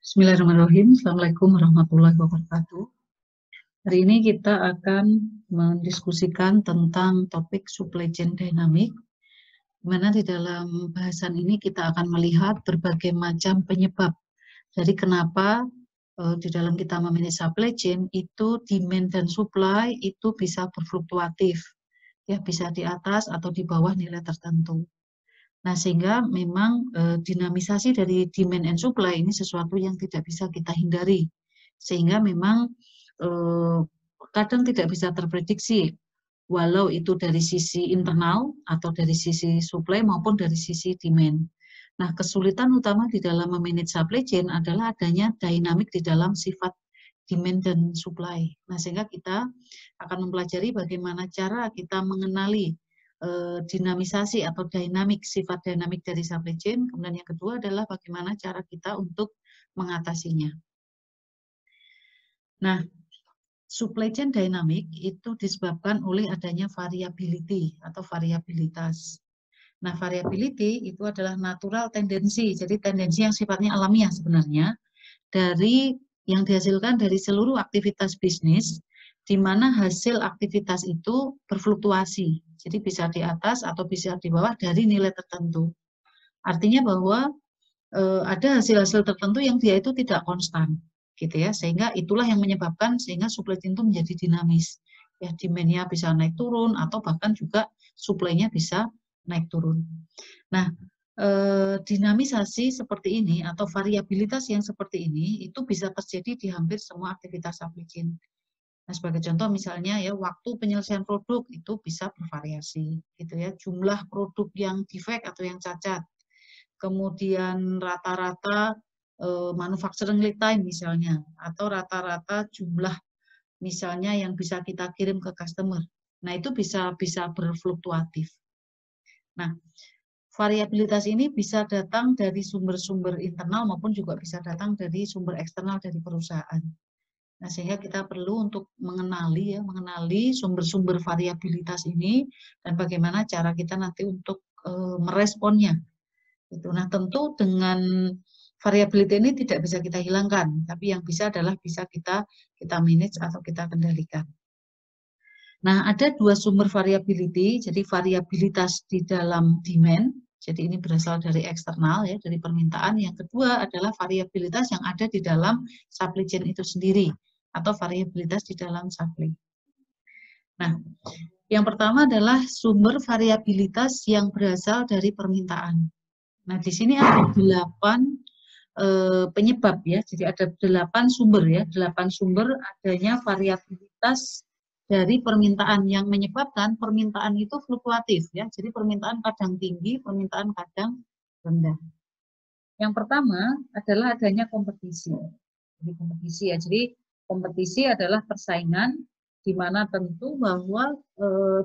Bismillahirrahmanirrahim. Assalamualaikum warahmatullahi wabarakatuh. Hari ini kita akan mendiskusikan tentang topik supply chain dynamic, di mana di dalam bahasan ini kita akan melihat berbagai macam penyebab. Jadi kenapa di dalam kita memanage supply chain itu demand dan supply itu bisa berfluktuatif, ya bisa di atas atau di bawah nilai tertentu. Nah, sehingga memang dinamisasi dari demand and supply ini sesuatu yang tidak bisa kita hindari. Sehingga memang kadang tidak bisa terprediksi, walau itu dari sisi internal atau dari sisi supply maupun dari sisi demand. Nah, kesulitan utama di dalam memanage supply chain adalah adanya dinamik di dalam sifat demand dan supply. Nah, sehingga kita akan mempelajari bagaimana cara kita mengenali dinamisasi atau dinamik, sifat dinamik dari supply chain. Kemudian yang kedua adalah bagaimana cara kita untuk mengatasinya. Nah, supply chain dynamic itu disebabkan oleh adanya variability atau variabilitas. Nah, variability itu adalah natural tendensi, jadi tendensi yang sifatnya alamiah sebenarnya, dari yang dihasilkan dari seluruh aktivitas bisnis, di mana hasil aktivitas itu berfluktuasi. Jadi bisa di atas atau bisa di bawah dari nilai tertentu. Artinya bahwa ada hasil-hasil tertentu yang dia itu tidak konstan, gitu ya. Sehingga itulah yang menyebabkan sehingga supply chain itu menjadi dinamis. Ya, demand-nya bisa naik turun atau bahkan juga supply-nya bisa naik turun. Nah, dinamisasi seperti ini atau variabilitas yang seperti ini itu bisa terjadi di hampir semua aktivitas supply chain. Nah, sebagai contoh misalnya ya waktu penyelesaian produk itu bisa bervariasi, gitu ya. Jumlah produk yang defect atau yang cacat, kemudian rata-rata manufacturing lead time misalnya, atau rata-rata jumlah misalnya yang bisa kita kirim ke customer. Nah, itu bisa berfluktuatif. Nah, variabilitas ini bisa datang dari sumber-sumber internal maupun juga bisa datang dari sumber eksternal dari perusahaan. Nah, sehingga kita perlu untuk mengenali sumber-sumber variabilitas ini dan bagaimana cara kita nanti untuk meresponnya. Itu. Nah, tentu dengan variabilitas ini tidak bisa kita hilangkan, tapi yang bisa adalah bisa kita manage atau kita kendalikan. Nah, ada dua sumber variability, jadi variabilitas di dalam demand, jadi ini berasal dari eksternal ya, dari permintaan. Yang kedua adalah variabilitas yang ada di dalam supply chain itu sendiri atau variabilitas di dalam supply. Nah, yang pertama adalah sumber variabilitas yang berasal dari permintaan. Nah, di sini ada 8 penyebab ya, jadi ada 8 sumber ya, 8 sumber adanya variabilitas dari permintaan yang menyebabkan permintaan itu fluktuatif ya, jadi permintaan kadang tinggi, permintaan kadang rendah. Yang pertama adalah adanya kompetisi. Jadi kompetisi adalah persaingan di mana tentu bahwa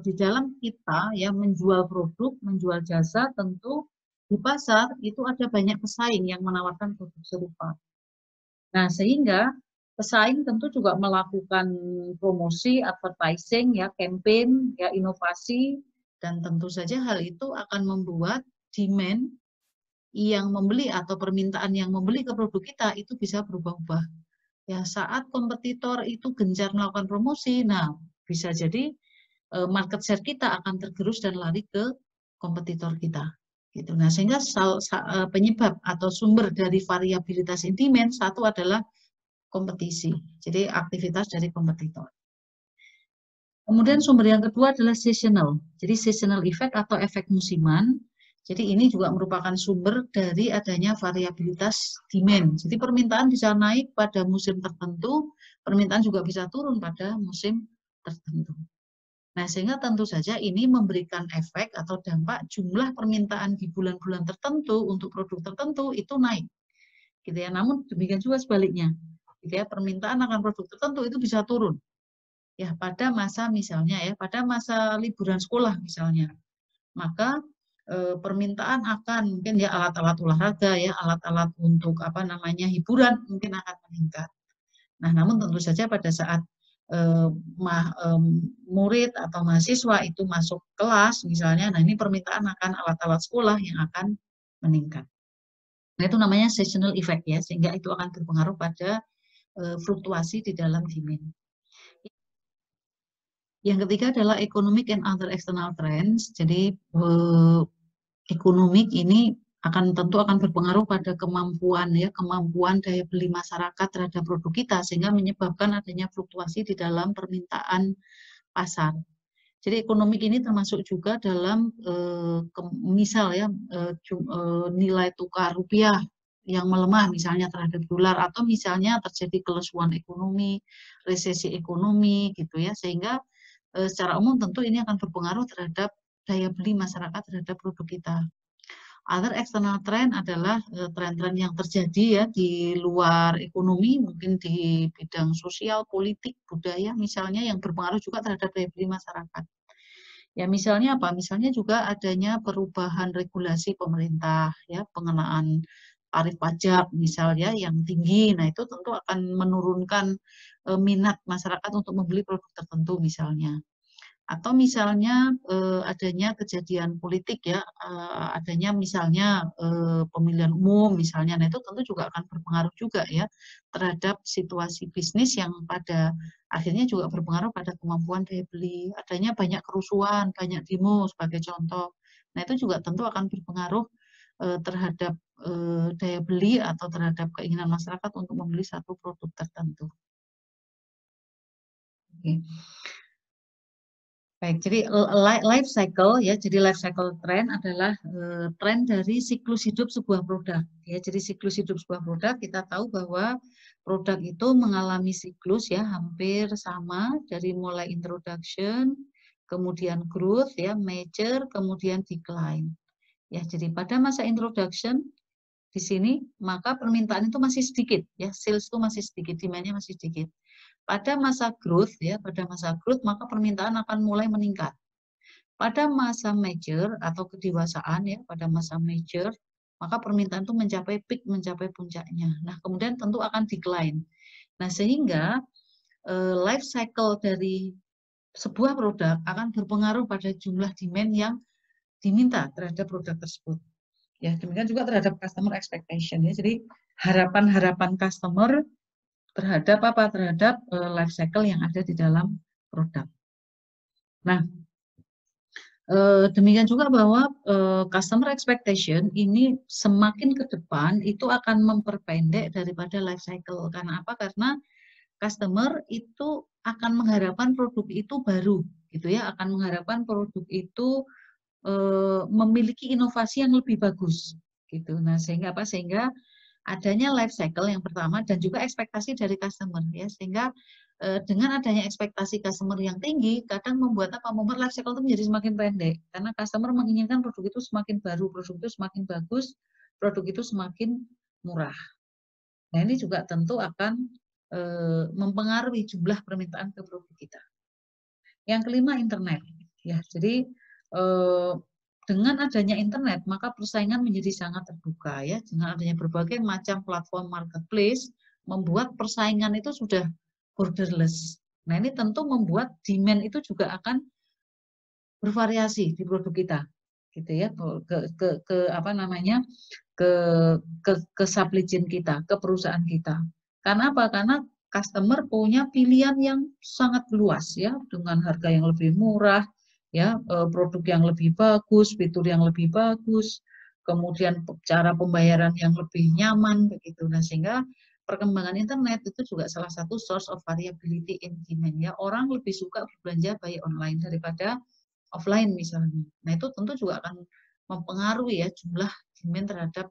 di dalam kita ya menjual produk, menjual jasa tentu di pasar itu ada banyak pesaing yang menawarkan produk serupa. Nah, sehingga pesaing tentu juga melakukan promosi, advertising, ya, campaign, ya, inovasi, dan tentu saja hal itu akan membuat demand yang membeli atau permintaan yang membeli ke produk kita itu bisa berubah-ubah. Ya, saat kompetitor itu gencar melakukan promosi, nah bisa jadi market share kita akan tergerus dan lari ke kompetitor kita. Gitu. Nah, sehingga penyebab atau sumber dari variabilitas demand satu adalah kompetisi, jadi aktivitas dari kompetitor. Kemudian sumber yang kedua adalah seasonal, jadi seasonal effect atau efek musiman. Jadi ini juga merupakan sumber dari adanya variabilitas demand. Jadi permintaan bisa naik pada musim tertentu, permintaan juga bisa turun pada musim tertentu. Nah, sehingga tentu saja ini memberikan efek atau dampak jumlah permintaan di bulan-bulan tertentu untuk produk tertentu itu naik. Gitu ya. Namun demikian juga sebaliknya. Gitu ya, permintaan akan produk tertentu itu bisa turun. Ya, pada masa misalnya ya, pada masa liburan sekolah misalnya. Maka permintaan akan mungkin ya alat-alat olahraga ya, alat-alat untuk hiburan mungkin akan meningkat. Nah, namun tentu saja pada saat murid atau mahasiswa itu masuk kelas misalnya, nah ini permintaan akan alat-alat sekolah yang akan meningkat. Nah, itu namanya seasonal effect ya, sehingga itu akan berpengaruh pada fluktuasi di dalam demand. Yang ketiga adalah economic and other external trends. Jadi ekonomik ini tentu akan berpengaruh pada kemampuan daya beli masyarakat terhadap produk kita, sehingga menyebabkan adanya fluktuasi di dalam permintaan pasar. Jadi ekonomik ini termasuk juga dalam misal ya nilai tukar rupiah yang melemah misalnya terhadap dolar, atau misalnya terjadi kelesuan ekonomi, resesi ekonomi gitu ya, sehingga secara umum tentu ini akan berpengaruh terhadap daya beli masyarakat terhadap produk kita. Other external trend adalah tren-tren yang terjadi ya di luar ekonomi, mungkin di bidang sosial, politik, budaya misalnya, yang berpengaruh juga terhadap daya beli masyarakat. Ya misalnya apa? Misalnya juga adanya perubahan regulasi pemerintah ya, pengenaan tarif pajak misalnya yang tinggi. Nah, itu tentu akan menurunkan minat masyarakat untuk membeli produk tertentu misalnya. Atau misalnya adanya kejadian politik ya, adanya misalnya pemilihan umum misalnya, nah itu tentu juga akan berpengaruh juga ya terhadap situasi bisnis yang pada akhirnya juga berpengaruh pada kemampuan daya beli. Adanya banyak kerusuhan, banyak demo sebagai contoh. Nah itu juga tentu akan berpengaruh terhadap daya beli atau terhadap keinginan masyarakat untuk membeli satu produk tertentu. Oke. Baik, jadi life cycle ya, jadi life cycle trend adalah tren dari siklus hidup sebuah produk. Ya, jadi siklus hidup sebuah produk kita tahu bahwa produk itu mengalami siklus ya hampir sama dari mulai introduction, kemudian growth ya, mature, kemudian decline. Ya, jadi pada masa introduction di sini maka permintaan itu masih sedikit ya, sales itu masih sedikit, demand-nya masih sedikit. Pada masa growth ya, pada masa growth maka permintaan akan mulai meningkat. Pada masa mature atau kedewasaan ya, pada masa mature maka permintaan itu mencapai peak, mencapai puncaknya. Nah, kemudian tentu akan decline. Nah, sehingga life cycle dari sebuah produk akan berpengaruh pada jumlah demand yang diminta terhadap produk tersebut. Ya, demikian juga terhadap customer expectation ya. Jadi harapan-harapan customer terhadap apa? Terhadap life cycle yang ada di dalam produk. Nah, demikian juga bahwa customer expectation ini semakin ke depan itu akan memperpendek daripada life cycle. Karena apa? Karena customer itu akan mengharapkan produk itu baru, gitu ya. Akan mengharapkan produk itu memiliki inovasi yang lebih bagus, gitu. Nah, sehingga apa? Sehingga adanya life cycle yang pertama dan juga ekspektasi dari customer ya, sehingga dengan adanya ekspektasi customer yang tinggi kadang membuat life cycle itu menjadi semakin pendek karena customer menginginkan produk itu semakin baru, produk itu semakin bagus, produk itu semakin murah. Nah, ini juga tentu akan mempengaruhi jumlah permintaan ke produk kita. Yang kelima, internet ya. Jadi dengan adanya internet, maka persaingan menjadi sangat terbuka ya. Dengan adanya berbagai macam platform marketplace, membuat persaingan itu sudah borderless. Nah, ini tentu membuat demand itu juga akan bervariasi di produk kita, gitu ya. Ke apa namanya? Ke supply chain kita, ke perusahaan kita. Karena apa? Karena customer punya pilihan yang sangat luas ya, dengan harga yang lebih murah, ya, produk yang lebih bagus, fitur yang lebih bagus, kemudian cara pembayaran yang lebih nyaman begitu. Nah, sehingga perkembangan internet itu juga salah satu source of variability in demand ya. Orang lebih suka berbelanja by online daripada offline misalnya. Nah, itu tentu juga akan mempengaruhi ya jumlah demand terhadap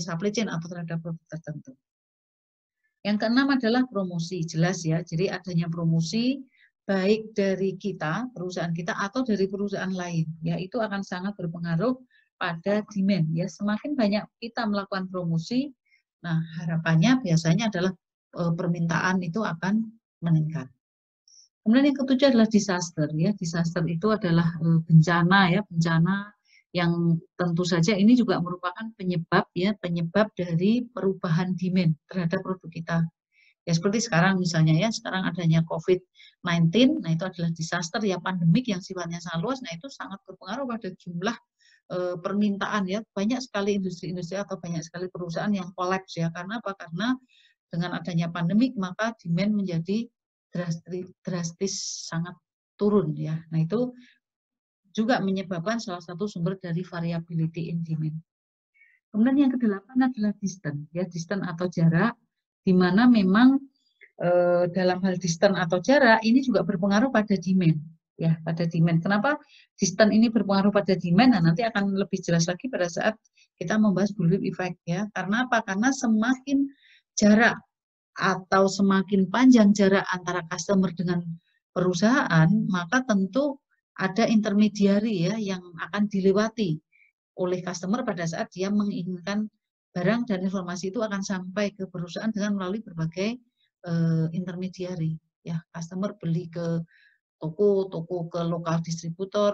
supply chain atau terhadap produk tertentu. Yang keenam adalah promosi, jelas ya. Jadi adanya promosi baik dari kita, perusahaan kita atau dari perusahaan lain, ya itu akan sangat berpengaruh pada demand. Ya, semakin banyak kita melakukan promosi, nah harapannya biasanya adalah permintaan itu akan meningkat. Kemudian yang ketujuh adalah disaster ya. Disaster itu adalah bencana ya, bencana yang tentu saja ini juga merupakan penyebab ya, penyebab dari perubahan demand terhadap produk kita. Ya seperti sekarang misalnya ya, sekarang adanya COVID-19, nah itu adalah disaster ya, pandemik yang sifatnya sangat luas, nah itu sangat berpengaruh pada jumlah permintaan ya, banyak sekali industri-industri atau banyak sekali perusahaan yang kolaps ya. Karena apa? Karena dengan adanya pandemik maka demand menjadi drastis sangat turun ya. Nah itu juga menyebabkan salah satu sumber dari variability in demand. Kemudian yang kedelapan adalah distance ya, distance atau jarak, di mana memang dalam hal distance atau jarak ini juga berpengaruh pada demand ya, pada demand. Kenapa distance ini berpengaruh pada demand? Nah, nanti akan lebih jelas lagi pada saat kita membahas bullwhip effect ya. Karena apa? Karena semakin jarak atau semakin panjang jarak antara customer dengan perusahaan, maka tentu ada intermediary ya yang akan dilewati oleh customer pada saat dia menginginkan barang dan informasi itu akan sampai ke perusahaan dengan melalui berbagai intermediary ya. Customer beli ke toko ke lokal distributor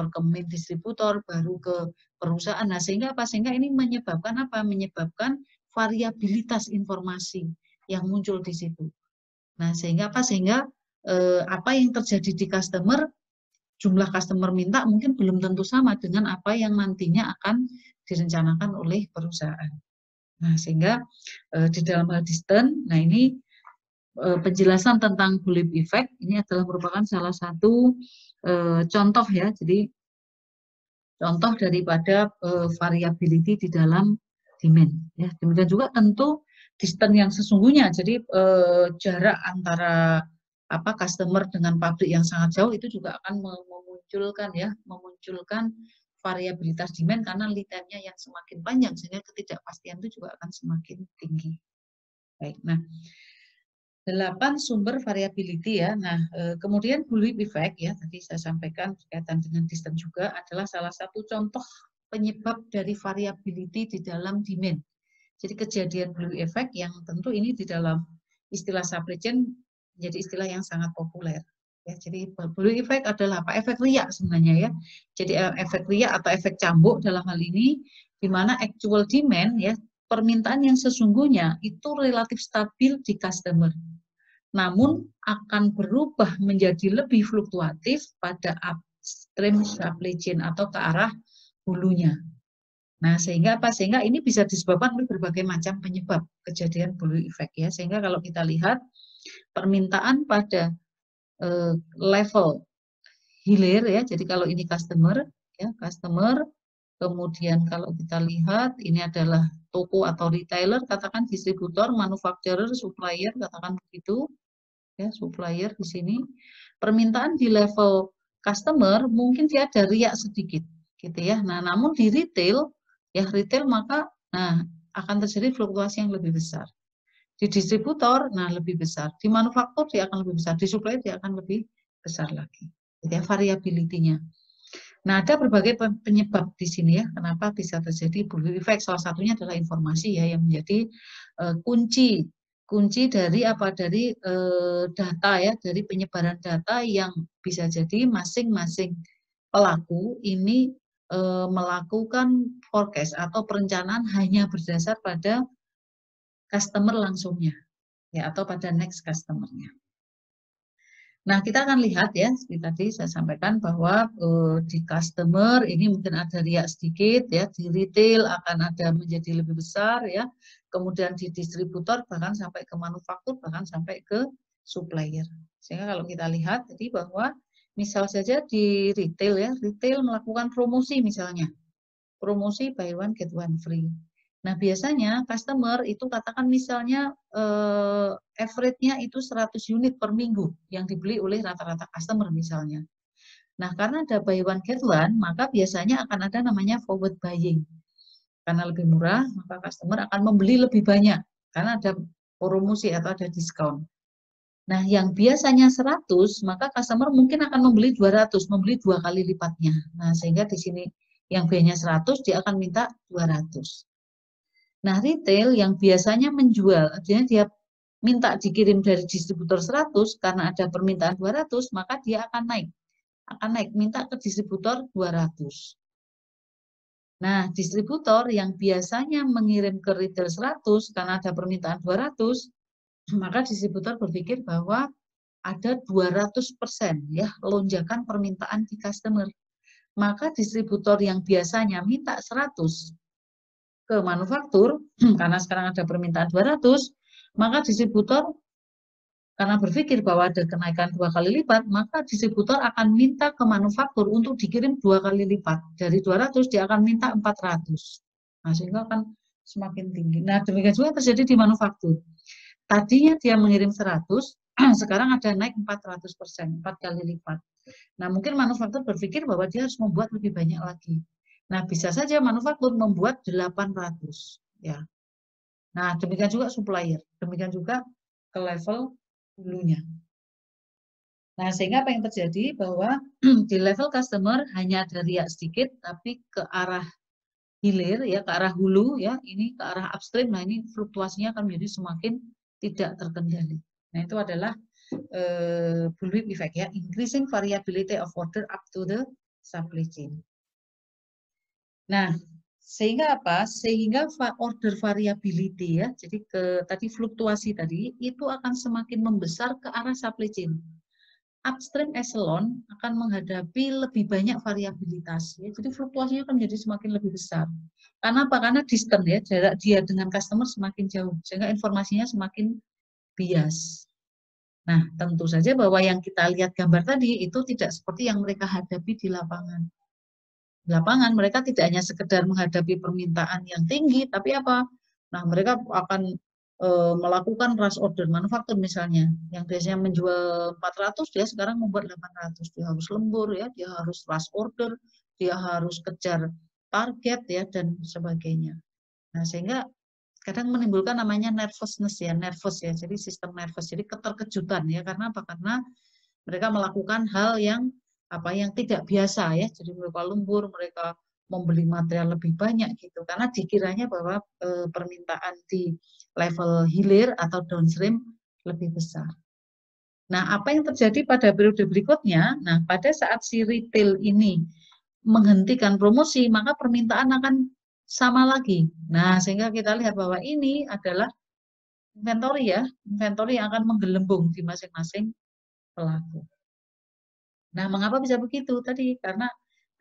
ke main distributor, baru ke perusahaan. Nah, sehingga apa? Sehingga ini menyebabkan apa? Menyebabkan variabilitas informasi yang muncul di situ. Nah, sehingga apa? Sehingga apa yang terjadi di customer, jumlah customer minta mungkin belum tentu sama dengan apa yang nantinya akan direncanakan oleh perusahaan. Nah, sehingga di dalam hal distance, nah ini penjelasan tentang bullwhip effect ini adalah merupakan salah satu contoh ya. Jadi contoh daripada variability di dalam demand ya. Demikian juga tentu distance yang sesungguhnya. Jadi jarak antara customer dengan pabrik yang sangat jauh itu juga akan memunculkan variabilitas demand karena lead time-nya yang semakin panjang sehingga ketidakpastian itu juga akan semakin tinggi. Baik. Nah, 8 sumber variability ya. Nah, kemudian bullwhip effect ya, tadi saya sampaikan berkaitan dengan distance juga adalah salah satu contoh penyebab dari variability di dalam demand. Jadi kejadian bullwhip effect yang tentu ini di dalam istilah supply chain menjadi istilah yang sangat populer. Ya, jadi bullwhip effect adalah apa? Efek riak sebenarnya ya. Jadi efek riak atau efek cambuk dalam hal ini di mana actual demand ya, permintaan yang sesungguhnya itu relatif stabil di customer. Namun akan berubah menjadi lebih fluktuatif pada upstream supply chain atau ke arah hulunya. Nah, sehingga apa? Sehingga ini bisa disebabkan oleh berbagai macam penyebab kejadian bullwhip effect ya. Sehingga kalau kita lihat permintaan pada level hilir ya. Jadi kalau ini customer ya, customer. Kemudian kalau kita lihat ini adalah toko atau retailer, katakan distributor, manufacturer, supplier, katakan begitu. Ya, supplier di sini. Permintaan di level customer mungkin dia ada riak sedikit gitu ya. Nah, namun di retail ya retail maka akan terjadi fluktuasi yang lebih besar. Di distributor lebih besar, di manufaktur dia akan lebih besar, di supplier dia akan lebih besar lagi. Jadi ya, variability-nya. Nah, ada berbagai penyebab di sini ya, kenapa bisa terjadi bullwhip effect. Salah satunya adalah informasi ya yang menjadi kunci dari data ya, dari penyebaran data yang bisa jadi masing-masing pelaku ini melakukan forecast atau perencanaan hanya berdasar pada customer langsungnya ya atau pada next customer-nya. Nah, kita akan lihat ya, seperti tadi saya sampaikan bahwa di customer ini mungkin ada riak sedikit ya, di retail akan ada menjadi lebih besar ya, kemudian di distributor bahkan sampai ke manufaktur, bahkan sampai ke supplier. Sehingga kalau kita lihat tadi bahwa misal saja di retail ya, retail melakukan promosi misalnya, promosi buy one get one free. Nah, biasanya customer itu katakan misalnya average-nya itu 100 unit per minggu yang dibeli oleh rata-rata customer misalnya. Nah, karena ada buy one get one, maka biasanya akan ada namanya forward buying. Karena lebih murah, maka customer akan membeli lebih banyak karena ada promosi atau ada diskon. Nah, yang biasanya 100, maka customer mungkin akan membeli 200, membeli 2 kali lipatnya. Nah, sehingga di sini yang biasanya 100, dia akan minta 200. Nah, retail yang biasanya menjual, artinya dia minta dikirim dari distributor 100 karena ada permintaan 200, maka dia akan naik minta ke distributor 200. Nah, distributor yang biasanya mengirim ke retail 100 karena ada permintaan 200, maka distributor berpikir bahwa ada 200% ya lonjakan permintaan di customer. maka distributor yang biasanya minta 100 ke manufaktur, karena sekarang ada permintaan 200, maka distributor karena berpikir bahwa ada kenaikan 2 kali lipat, maka distributor akan minta ke manufaktur untuk dikirim 2 kali lipat. Dari 200 dia akan minta 400. Nah, sehingga akan semakin tinggi. Nah, demikian juga terjadi di manufaktur. Tadinya dia mengirim 100, sekarang ada naik 400%, 4 kali lipat. Nah, mungkin manufaktur berpikir bahwa dia harus membuat lebih banyak lagi. Nah, bisa saja manufaktur membuat 800. Ya. Nah, demikian juga supplier. Demikian juga ke level hulunya. Nah, sehingga apa yang terjadi bahwa di level customer hanya ada riak sedikit, tapi ke arah hilir, ya, ke arah hulu, ya, ini ke arah upstream. Nah, ini fluktuasinya akan menjadi semakin tidak terkendali. Nah, itu adalah bullwhip effect, ya, increasing variability of order up to the supply chain. Nah, sehingga apa? Sehingga order variability, ya, jadi tadi fluktuasi tadi itu akan semakin membesar ke arah supply chain. Upstream echelon akan menghadapi lebih banyak variabilitas, ya. Jadi fluktuasinya akan menjadi semakin lebih besar. Karena apa? Karena distant, ya, jarak dia dengan customer semakin jauh, sehingga informasinya semakin bias. Nah, tentu saja bahwa yang kita lihat gambar tadi itu tidak seperti yang mereka hadapi di lapangan. Di lapangan mereka tidak hanya sekedar menghadapi permintaan yang tinggi, tapi apa? Nah, mereka akan melakukan rush order manufaktur misalnya, yang biasanya menjual 400, dia sekarang membuat 800. Dia harus lembur, ya, dia harus rush order, dia harus kejar target, ya, dan sebagainya. Nah, sehingga kadang menimbulkan namanya nervousness, ya, nervous, ya, jadi sistem nervous, jadi keterkejutan, ya, karena apa? Karena mereka melakukan hal yang tidak biasa, ya, jadi mereka lembur, mereka membeli material lebih banyak gitu, karena dikiranya bahwa permintaan di level hilir atau downstream lebih besar. Nah, apa yang terjadi pada periode berikutnya? Nah, pada saat si retail ini menghentikan promosi, maka permintaan akan sama lagi. Nah, sehingga kita lihat bahwa ini adalah inventory, ya, inventory yang akan menggelembung di masing-masing pelaku. Nah, mengapa bisa begitu? Tadi karena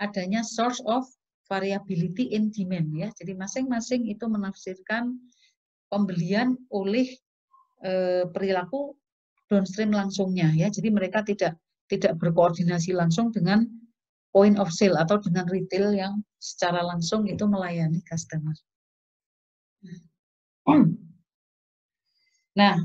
adanya source of variability in demand, ya. Jadi masing-masing itu menafsirkan pembelian oleh perilaku downstream langsungnya, ya. Jadi mereka tidak berkoordinasi langsung dengan point of sale atau dengan retail yang secara langsung itu melayani customer. Nah,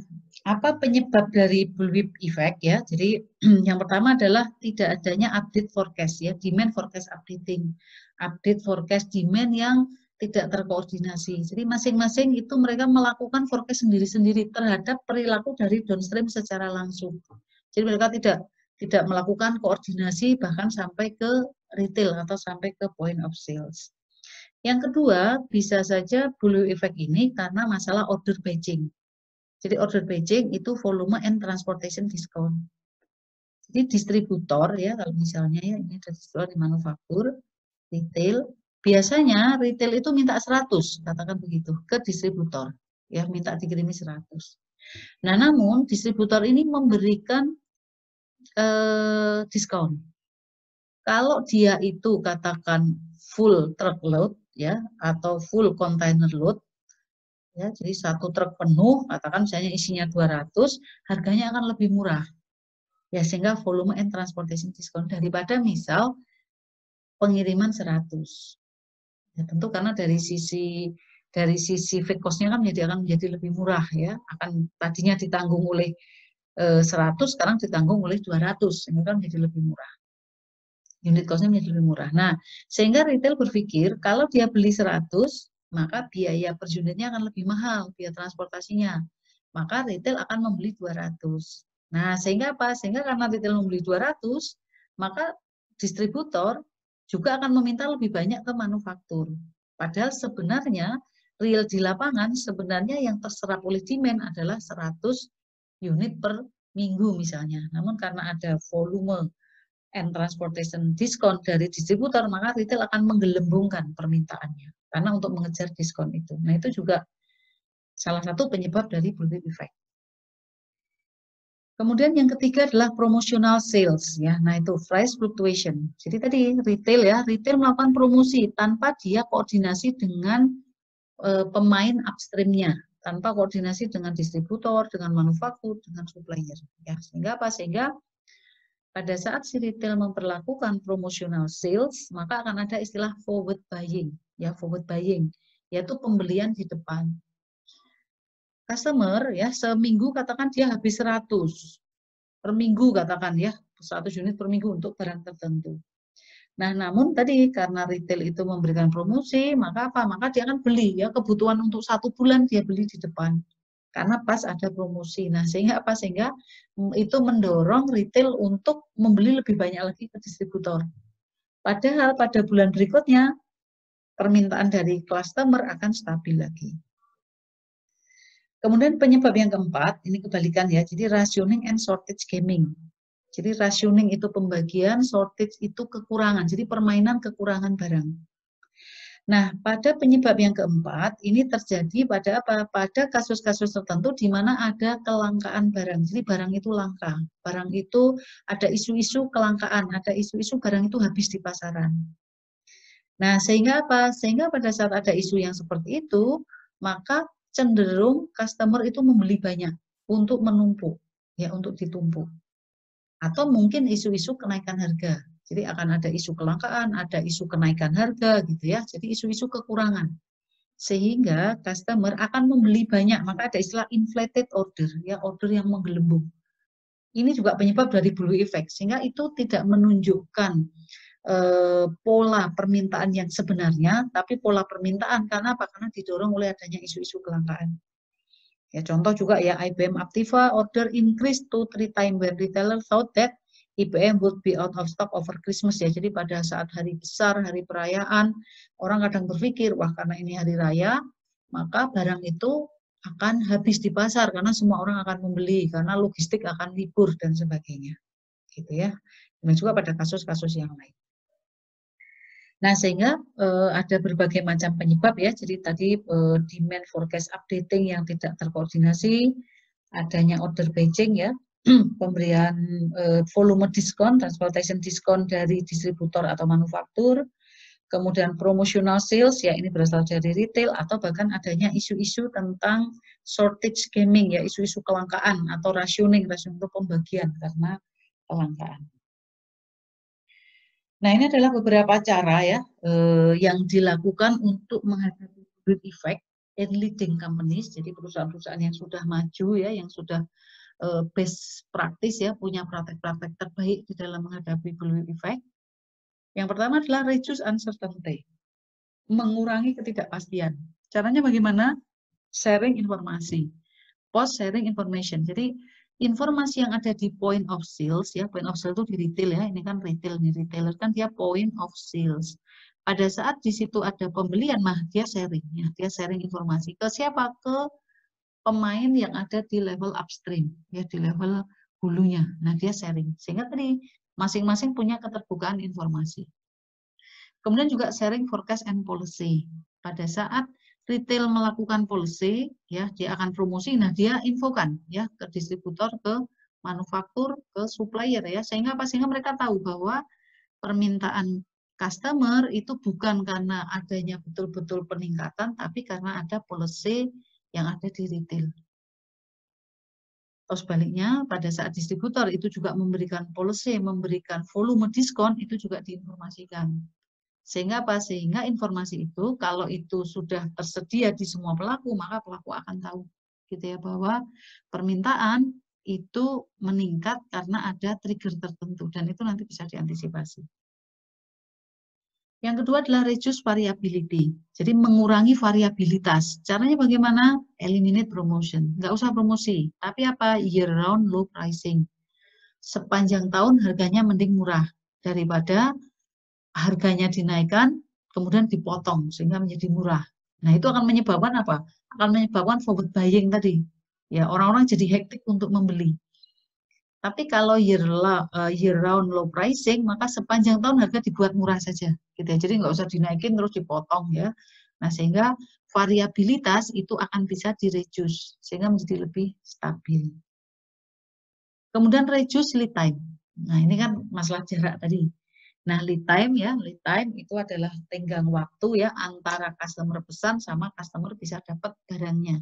apa penyebab dari bullwhip effect, ya? Jadi yang pertama adalah tidak adanya update forecast, ya, demand forecast updating, update forecast demand yang tidak terkoordinasi. Jadi masing-masing itu mereka melakukan forecast sendiri-sendiri terhadap perilaku dari downstream secara langsung. Jadi mereka tidak melakukan koordinasi bahkan sampai ke retail atau sampai ke point of sales. Yang kedua, bisa saja bullwhip effect ini karena masalah order batching. Jadi order batching itu volume and transportation discount. Jadi distributor, ya, kalau misalnya, ya, ini ada distributor di manufaktur, retail, biasanya retail itu minta 100, katakan begitu, ke distributor, ya, minta dikirimi 100. Nah, namun distributor ini memberikan diskon. Kalau dia itu katakan full truckload, ya, atau full container load, ya, jadi satu truk penuh, katakan misalnya isinya 200, harganya akan lebih murah. Ya, sehingga volume and transportation discount daripada misal pengiriman 100. Ya, tentu karena dari sisi fixed cost-nya kan akan menjadi lebih murah, ya. Akan tadinya ditanggung oleh 100, sekarang ditanggung oleh 200, sehingga kan menjadi lebih murah. Unit cost-nya menjadi lebih murah. Nah, sehingga retail berpikir kalau dia beli 100, maka biaya per unitnya akan lebih mahal, biaya transportasinya. Maka retail akan membeli 200. Nah, sehingga apa? Sehingga karena retail membeli 200, maka distributor juga akan meminta lebih banyak ke manufaktur. Padahal sebenarnya real di lapangan sebenarnya yang terserap oleh demand adalah 100 unit per minggu misalnya. Namun karena ada volume and transportation diskon dari distributor, maka retail akan menggelembungkan permintaannya karena untuk mengejar diskon itu. Nah, itu juga salah satu penyebab dari bullwhip effect. Kemudian yang ketiga adalah promotional sales ya. Nah, itu price fluctuation. Jadi tadi retail ya, retail melakukan promosi tanpa dia koordinasi dengan pemain upstreamnya, tanpa koordinasi dengan distributor, dengan manufaktur, dengan supplier ya. Sehingga apa? Sehingga pada saat si retail memperlakukan promotional sales, maka akan ada istilah forward buying ya, forward buying yaitu pembelian di depan. Customer ya seminggu katakan dia habis 100 per minggu katakan ya, 100 unit per minggu untuk barang tertentu. Nah, namun tadi karena retail itu memberikan promosi, maka apa? Maka dia akan beli ya, kebutuhan untuk 1 bulan dia beli di depan. Karena pas ada promosi. Nah, sehingga apa? Sehingga itu mendorong retail untuk membeli lebih banyak lagi ke distributor. Padahal pada bulan berikutnya permintaan dari customer akan stabil lagi. Kemudian penyebab yang keempat, ini kebalikan ya, jadi rationing and shortage gaming. Jadi rationing itu pembagian, shortage itu kekurangan, jadi permainan kekurangan barang. Nah, pada penyebab yang keempat, ini terjadi pada apa? Pada kasus-kasus tertentu di mana ada kelangkaan barang. Jadi barang itu langka, barang itu ada isu-isu kelangkaan, ada isu-isu barang itu habis di pasaran. Nah, sehingga apa? Sehingga pada saat ada isu yang seperti itu, maka cenderung customer itu membeli banyak untuk menumpuk, ya untuk ditumpuk. Atau mungkin isu-isu kenaikan harga. Jadi akan ada isu kelangkaan, ada isu kenaikan harga gitu ya. Jadi isu-isu kekurangan. Sehingga customer akan membeli banyak, maka ada istilah inflated order, ya order yang menggelembung. Ini juga penyebab dari blue effect, sehingga itu tidak menunjukkan pola permintaan yang sebenarnya, tapi pola permintaan karena apa? Karena didorong oleh adanya isu-isu kelangkaan. Ya, contoh juga ya IBM Aptiva order increase to 3 times when retailer thought that IBM would be out of stock over Christmas ya. Jadi pada saat hari besar, hari perayaan, orang kadang berpikir, wah karena ini hari raya, maka barang itu akan habis di pasar karena semua orang akan membeli, karena logistik akan libur dan sebagainya. Gitu ya. Dan juga pada kasus-kasus yang lain. Nah, sehingga ada berbagai macam penyebab ya. Jadi tadi demand forecast updating yang tidak terkoordinasi, adanya order batching ya, pemberian volume diskon, transportation diskon dari distributor atau manufaktur, kemudian promotional sales ya ini berasal dari retail atau bahkan adanya isu-isu tentang shortage gaming ya, isu-isu kelangkaan atau rationing itu pembagian karena kelangkaan. Nah, ini adalah beberapa cara ya yang dilakukan untuk menghadapi blue effect in leading companies, jadi perusahaan-perusahaan yang sudah maju ya, yang sudah best practice ya, punya praktek-praktek terbaik di dalam menghadapi blue effect. Yang pertama adalah reduce uncertainty, mengurangi ketidakpastian. Caranya bagaimana? Sharing informasi, post sharing information. Jadi informasi yang ada di point of sales ya, point of sales itu di retail ya, ini kan retail nih, retailer kan dia point of sales. Pada saat di situ ada pembelian, mah dia sharing ya, dia sharing informasi ke siapa? Ke pemain yang ada di level upstream ya, di level hulunya. Nah, dia sharing. Sehingga tadi masing-masing punya keterbukaan informasi. Kemudian juga sharing forecast and policy. Pada saat retail melakukan policy, ya dia akan promosi, nah dia infokan ya ke distributor, ke manufaktur, ke supplier ya, sehingga apa? Sehingga mereka tahu bahwa permintaan customer itu bukan karena adanya betul-betul peningkatan, tapi karena ada policy yang ada di retail. Atau sebaliknya, pada saat distributor itu juga memberikan policy, memberikan volume diskon, itu juga diinformasikan. Sehingga apa? Sehingga informasi itu kalau itu sudah tersedia di semua pelaku, maka pelaku akan tahu gitu ya, bahwa permintaan itu meningkat karena ada trigger tertentu dan itu nanti bisa diantisipasi. Yang kedua adalah reduce variability. Jadi mengurangi variabilitas. Caranya bagaimana? Eliminate promotion. Nggak usah promosi, tapi apa? Year round low pricing. Sepanjang tahun harganya mending murah daripada harganya dinaikkan, kemudian dipotong sehingga menjadi murah. Nah, itu akan menyebabkan apa? Akan menyebabkan forward buying tadi. Ya, orang-orang jadi hektik untuk membeli. Tapi kalau year round low pricing, maka sepanjang tahun harga dibuat murah saja. Gitu ya. Jadi nggak usah dinaikin terus dipotong ya. Nah, sehingga variabilitas itu akan bisa direduce sehingga menjadi lebih stabil. Kemudian reduce lead time. Nah, ini kan masalah jarak tadi. Nah, lead time itu adalah tenggang waktu ya antara customer pesan sama customer bisa dapat barangnya.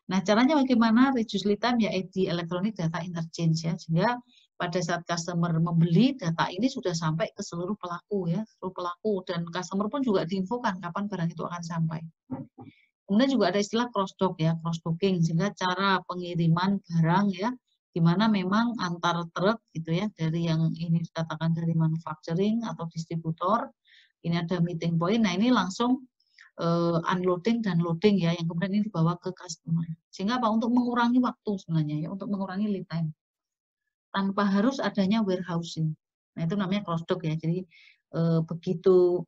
Nah, caranya bagaimana? Reduce lead time ya di electronic data interchange ya, sehingga pada saat customer membeli data ini sudah sampai ke seluruh pelaku ya, seluruh pelaku, dan customer pun juga diinfokan kapan barang itu akan sampai. Kemudian juga ada istilah cross dock ya, cross docking, sehingga cara pengiriman barang ya, di mana memang antar truk gitu ya, dari yang ini dikatakan dari manufacturing atau distributor, ini ada meeting point, nah ini langsung unloading dan loading ya, yang kemudian ini dibawa ke customer. Sehingga apa? Untuk mengurangi waktu sebenarnya ya, untuk mengurangi lead time. Tanpa harus adanya warehousing. Nah itu namanya cross dock ya, jadi begitu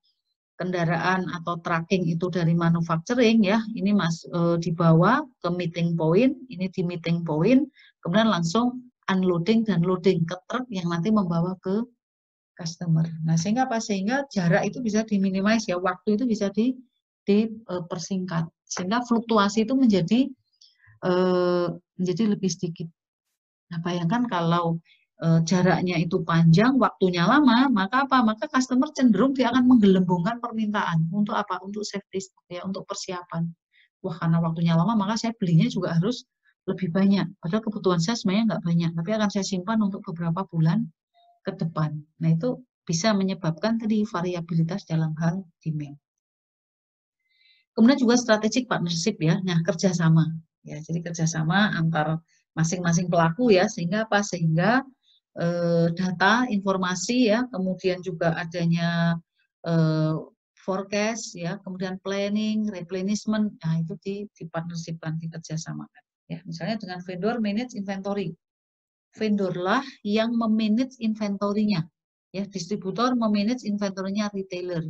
kendaraan atau tracking itu dari manufacturing ya, ini dibawa ke meeting point, ini di meeting point, kemudian langsung unloading dan loading ke truk yang nanti membawa ke customer. Nah, sehingga apa? Sehingga jarak itu bisa diminimais ya, waktu itu bisa dipersingkat. Sehingga fluktuasi itu menjadi lebih sedikit. Nah, bayangkan kalau jaraknya itu panjang, waktunya lama, maka apa? Maka customer cenderung dia akan menggelembungkan permintaan. Untuk apa? Untuk safety ya, untuk persiapan. Wah, karena waktunya lama, maka saya belinya juga harus lebih banyak. Padahal kebutuhan saya sebenarnya nggak banyak, tapi akan saya simpan untuk beberapa bulan ke depan. Nah, itu bisa menyebabkan tadi variabilitas dalam hal demand. Kemudian juga strategic partnership ya, nah kerjasama. Ya, jadi kerjasama antar masing-masing pelaku ya, sehingga apa? Sehingga data, informasi ya, kemudian juga adanya forecast ya, kemudian planning, replenishment, nah itu di partnershipkan, dikerjasamakan. Ya, misalnya dengan vendor manage inventory. Vendorlah yang memanage inventory-nya. Ya, distributor memanage inventory-nya retailer,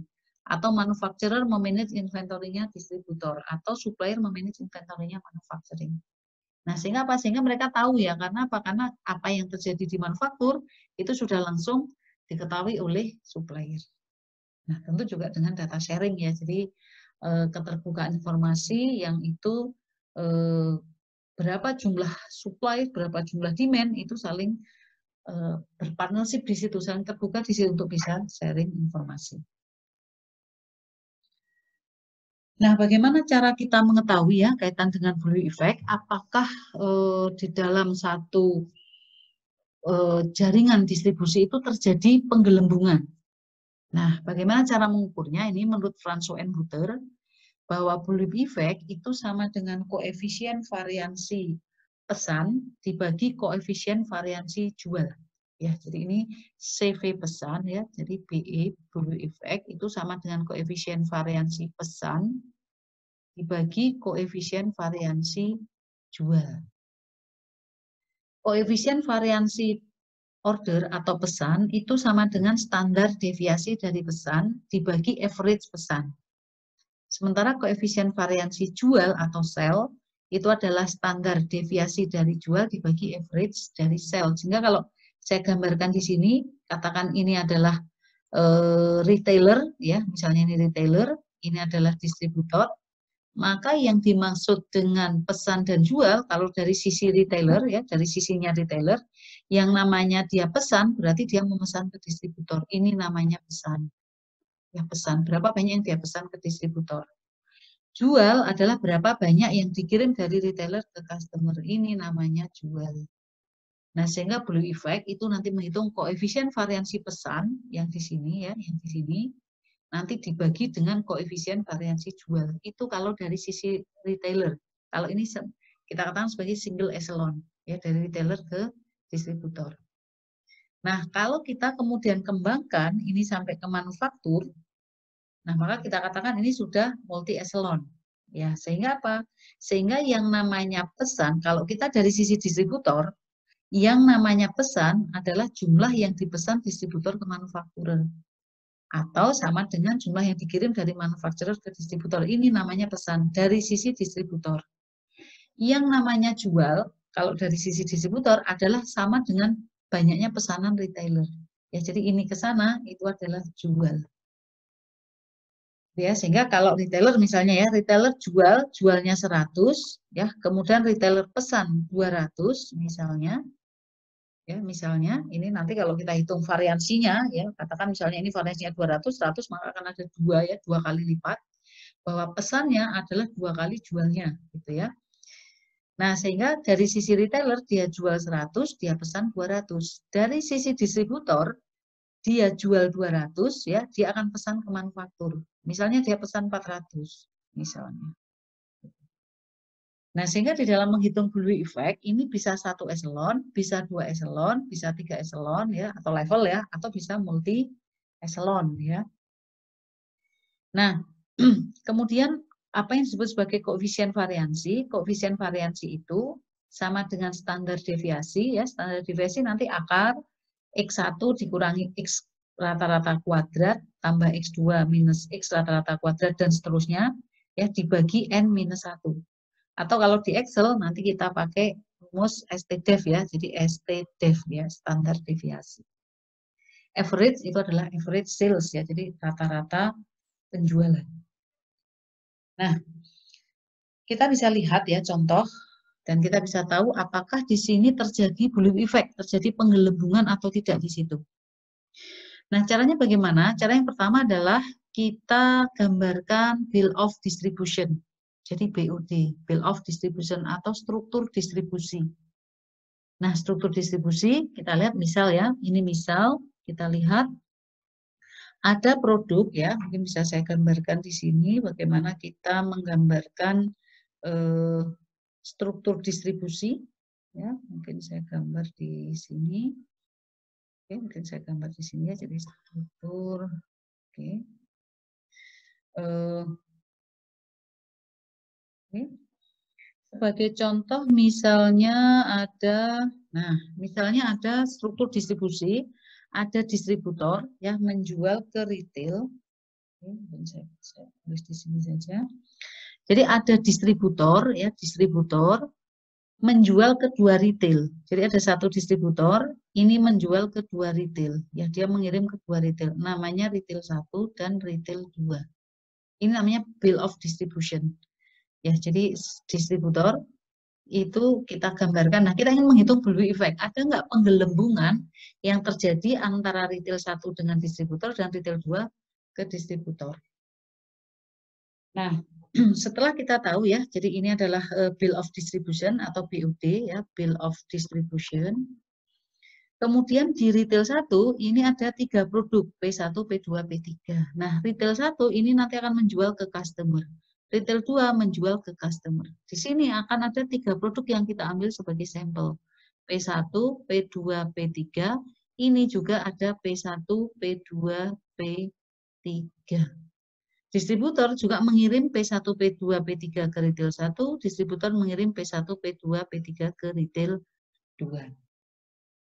atau manufacturer memanage inventory-nya distributor, atau supplier memanage inventory-nya manufacturing. Nah, sehingga apa? Sehingga mereka tahu ya, karena apa? Karena apa yang terjadi di manufaktur itu sudah langsung diketahui oleh supplier. Nah, tentu juga dengan data sharing ya. Jadi keterbukaan informasi yang itu berapa jumlah supply, berapa jumlah demand itu saling berpartnership di situ, saling terbuka di situ untuk bisa sharing informasi. Nah, bagaimana cara kita mengetahui ya kaitan dengan blue effect? Apakah di dalam satu jaringan distribusi itu terjadi penggelembungan? Nah, bagaimana cara mengukurnya? Ini menurut Franso and Buter, bahwa blue effect itu sama dengan koefisien variansi pesan dibagi koefisien variansi jual. Ya, jadi ini CV pesan ya, jadi BE blue effect itu sama dengan koefisien variansi pesan dibagi koefisien variansi jual. Koefisien variansi order atau pesan itu sama dengan standar deviasi dari pesan dibagi average pesan. Sementara koefisien variansi jual atau sell itu adalah standar deviasi dari jual dibagi average dari sell. Sehingga kalau saya gambarkan di sini, katakan ini adalah retailer, ya, misalnya ini retailer, ini adalah distributor, maka yang dimaksud dengan pesan dan jual, kalau dari sisi retailer, ya, dari sisinya retailer, yang namanya dia pesan, berarti dia memesan ke distributor. Ini namanya pesan. Ya, pesan. Berapa banyak yang dia pesan ke distributor. Jual adalah berapa banyak yang dikirim dari retailer ke customer. Ini namanya jual. Nah, sehingga blue effect itu nanti menghitung koefisien variansi pesan yang di sini ya, yang di sini nanti dibagi dengan koefisien variansi jual. Itu kalau dari sisi retailer. Kalau ini kita katakan sebagai single echelon ya, dari retailer ke distributor. Nah, kalau kita kemudian kembangkan ini sampai ke manufaktur, nah maka kita katakan ini sudah multi echelon. Ya, sehingga apa? Sehingga yang namanya pesan, kalau kita dari sisi distributor, yang namanya pesan adalah jumlah yang dipesan distributor ke manufakturer. Atau sama dengan jumlah yang dikirim dari manufakturer ke distributor. Ini namanya pesan dari sisi distributor. Yang namanya jual, kalau dari sisi distributor adalah sama dengan banyaknya pesanan retailer. Ya, jadi ini ke sana, itu adalah jual. Ya, sehingga kalau retailer misalnya ya, retailer jualnya 100 ya, kemudian retailer pesan 200 misalnya. Ya, misalnya ini nanti kalau kita hitung variansinya, ya katakan misalnya ini variansinya 200, 100, maka akan ada 2 ya, 2 kali lipat, bahwa pesannya adalah 2 kali jualnya, gitu ya. Nah, sehingga dari sisi retailer dia jual 100, dia pesan 200. Dari sisi distributor, dia jual 200, ya, dia akan pesan ke manufaktur. Misalnya dia pesan 400, misalnya. Nah, sehingga di dalam menghitung bullwhip effect, ini bisa 1 eselon, bisa 2 eselon, bisa 3 eselon, ya, atau level ya, atau bisa multi eselon, ya. Nah, kemudian apa yang disebut sebagai koefisien variansi? Koefisien variansi itu sama dengan standar deviasi, ya. Standar deviasi nanti akar X1 dikurangi X rata-rata kuadrat tambah X2 minus X rata-rata kuadrat dan seterusnya, ya, dibagi N minus 1. Atau kalau di Excel nanti kita pakai rumus STDEV, ya. Jadi STDEV, ya, standar deviasi. Average itu adalah average sales, ya. Jadi rata-rata penjualan. Nah, kita bisa lihat ya contoh dan kita bisa tahu apakah di sini terjadi bullwhip effect, terjadi penggelembungan atau tidak di situ. Nah, caranya bagaimana? Cara yang pertama adalah kita gambarkan bill of distribution. Jadi BOD, bill of distribution atau struktur distribusi. Nah, struktur distribusi kita lihat misal ya, ini misal kita lihat ada produk ya, mungkin bisa saya gambarkan di sini bagaimana kita menggambarkan struktur distribusi. Ya, mungkin saya gambar di sini. Oke, mungkin saya gambar di sini ya, jadi struktur. Oke. Oke. Sebagai contoh misalnya misalnya ada struktur distribusi, ada distributor yang menjual ke retail. Oke, saya tulis di sini saja. Jadi ada distributor ya, distributor menjual ke 2 retail. Jadi ada satu distributor, ini menjual ke 2 retail. Ya, dia mengirim ke 2 retail. Namanya retail 1 dan retail 2. Ini namanya bill of distribution. Ya, jadi distributor itu kita gambarkan. Nah, kita ingin menghitung bullwhip effect. Ada nggak penggelembungan yang terjadi antara retail 1 dengan distributor dan retail 2 ke distributor. Nah, setelah kita tahu ya, jadi ini adalah bill of distribution atau BOD ya, bill of distribution. Kemudian di retail 1 ini ada 3 produk, P1, P2, P3. Nah, retail 1 ini nanti akan menjual ke customer. Retail 2 menjual ke customer. Di sini akan ada 3 produk yang kita ambil sebagai sampel. P1, P2, P3. Ini juga ada P1, P2, P3. Distributor juga mengirim P1, P2, P3 ke retail 1, distributor mengirim P1, P2, P3 ke retail 2.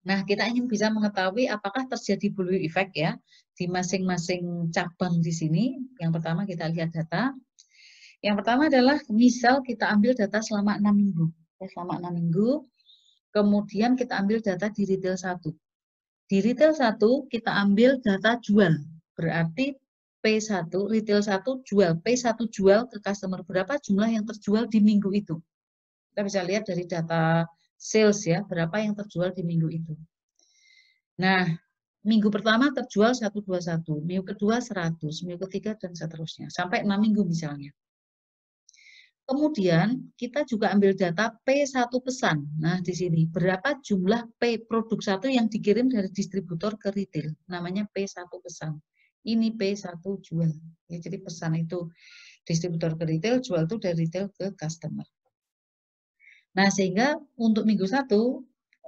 Nah, kita ingin bisa mengetahui apakah terjadi bullwhip effect ya di masing-masing cabang di sini. Yang pertama kita lihat data. Yang pertama adalah misal kita ambil data selama 6 minggu. Ya, selama 6 minggu, kemudian kita ambil data di retail 1. Di retail 1 kita ambil data jual, berarti P1, retail 1 jual, P1 jual ke customer, berapa jumlah yang terjual di minggu itu. Kita bisa lihat dari data sales ya, berapa yang terjual di minggu itu. Nah, minggu pertama terjual 121, minggu kedua 100, minggu ketiga dan seterusnya, sampai 6 minggu misalnya. Kemudian kita juga ambil data P1 pesan. Nah, di sini berapa jumlah P produk 1 yang dikirim dari distributor ke retail. Namanya P1 pesan. Ini P1 jual. Ya, jadi pesan itu distributor ke retail, jual itu dari retail ke customer. Nah, sehingga untuk minggu 1,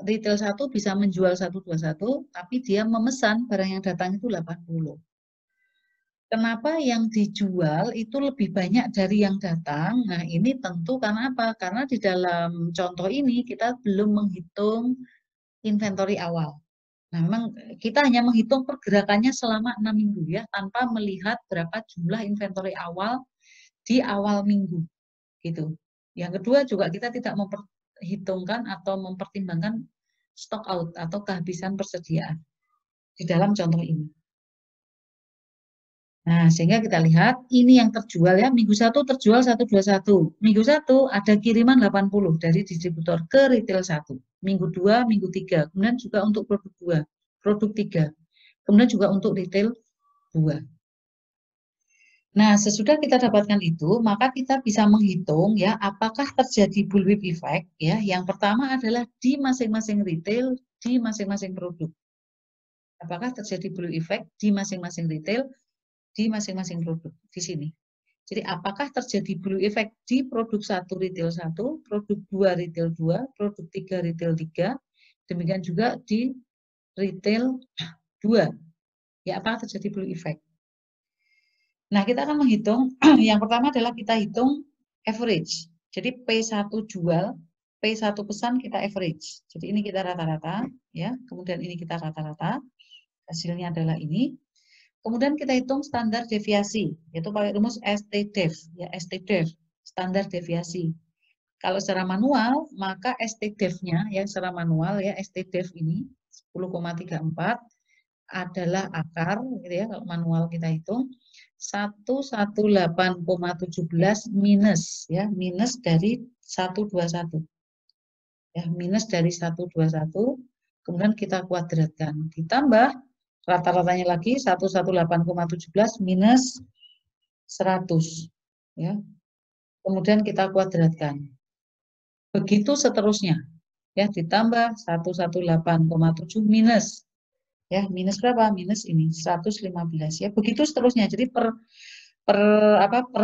retail 1 bisa menjual 121, tapi dia memesan barang yang datang itu 80. Kenapa yang dijual itu lebih banyak dari yang datang? Nah, ini tentu karena apa? Karena di dalam contoh ini kita belum menghitung inventory awal. Nah, memang kita hanya menghitung pergerakannya selama 6 minggu ya, tanpa melihat berapa jumlah inventory awal di awal minggu. Gitu. Yang kedua juga kita tidak memperhitungkan atau mempertimbangkan stock out atau kehabisan persediaan di dalam contoh ini. Nah, sehingga kita lihat ini yang terjual ya, minggu 1 terjual 121. Minggu 1 ada kiriman 80 dari distributor ke retail 1. minggu 2, minggu 3. Kemudian juga untuk produk 2, produk 3. Kemudian juga untuk retail 2. Nah, sesudah kita dapatkan itu, maka kita bisa menghitung ya apakah terjadi bullwhip effect ya. Yang pertama adalah di masing-masing retail, di masing-masing produk. Apakah terjadi bullwhip effect di masing-masing retail, di masing-masing produk di sini. Jadi apakah terjadi bullwhip effect di produk 1 retail 1, produk 2 retail 2, produk 3 retail 3, demikian juga di retail 2. Ya, apakah terjadi bullwhip effect? Nah, kita akan menghitung, yang pertama adalah kita hitung average. Jadi P1 jual, P1 pesan kita average. Jadi ini kita rata-rata, ya. Kemudian ini kita rata-rata, hasilnya adalah ini. Kemudian kita hitung standar deviasi, yaitu pakai rumus STDEV, ya STDEV, standar deviasi. Kalau secara manual, maka STDEV-nya, ya secara manual, ya STDEV ini 10,34 adalah akar, gitu ya, kalau manual kita hitung 118,17 minus, ya minus dari 121, ya minus dari 121, kemudian kita kuadratkan, ditambah rata-ratanya lagi 118,17 minus 100, ya. Kemudian kita kuadratkan. Begitu seterusnya, ya ditambah 118,7 minus, ya minus berapa? Minus ini 115, ya begitu seterusnya. Jadi per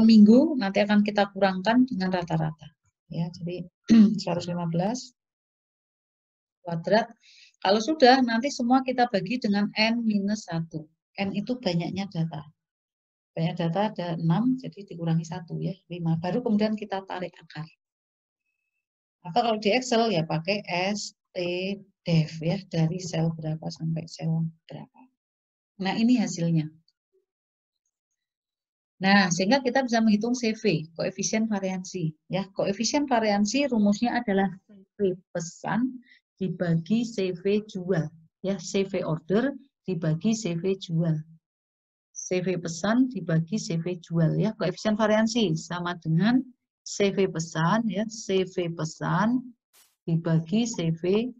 minggu nanti akan kita kurangkan dengan rata-rata, ya. Jadi 115 kuadrat. Kalau sudah, nanti semua kita bagi dengan N-1. N itu banyaknya data. Banyak data ada 6, jadi dikurangi 1, ya 5. Baru kemudian kita tarik akar. Atau kalau di Excel ya pakai STDEV, ya, dari sel berapa sampai sel berapa. Nah, ini hasilnya. Nah, sehingga kita bisa menghitung CV, koefisien variansi. Ya, koefisien variansi rumusnya adalah CV pesan dibagi CV jual, ya CV order dibagi CV jual, CV pesan dibagi CV jual, ya koefisien variansi sama dengan CV pesan, ya CV pesan dibagi CV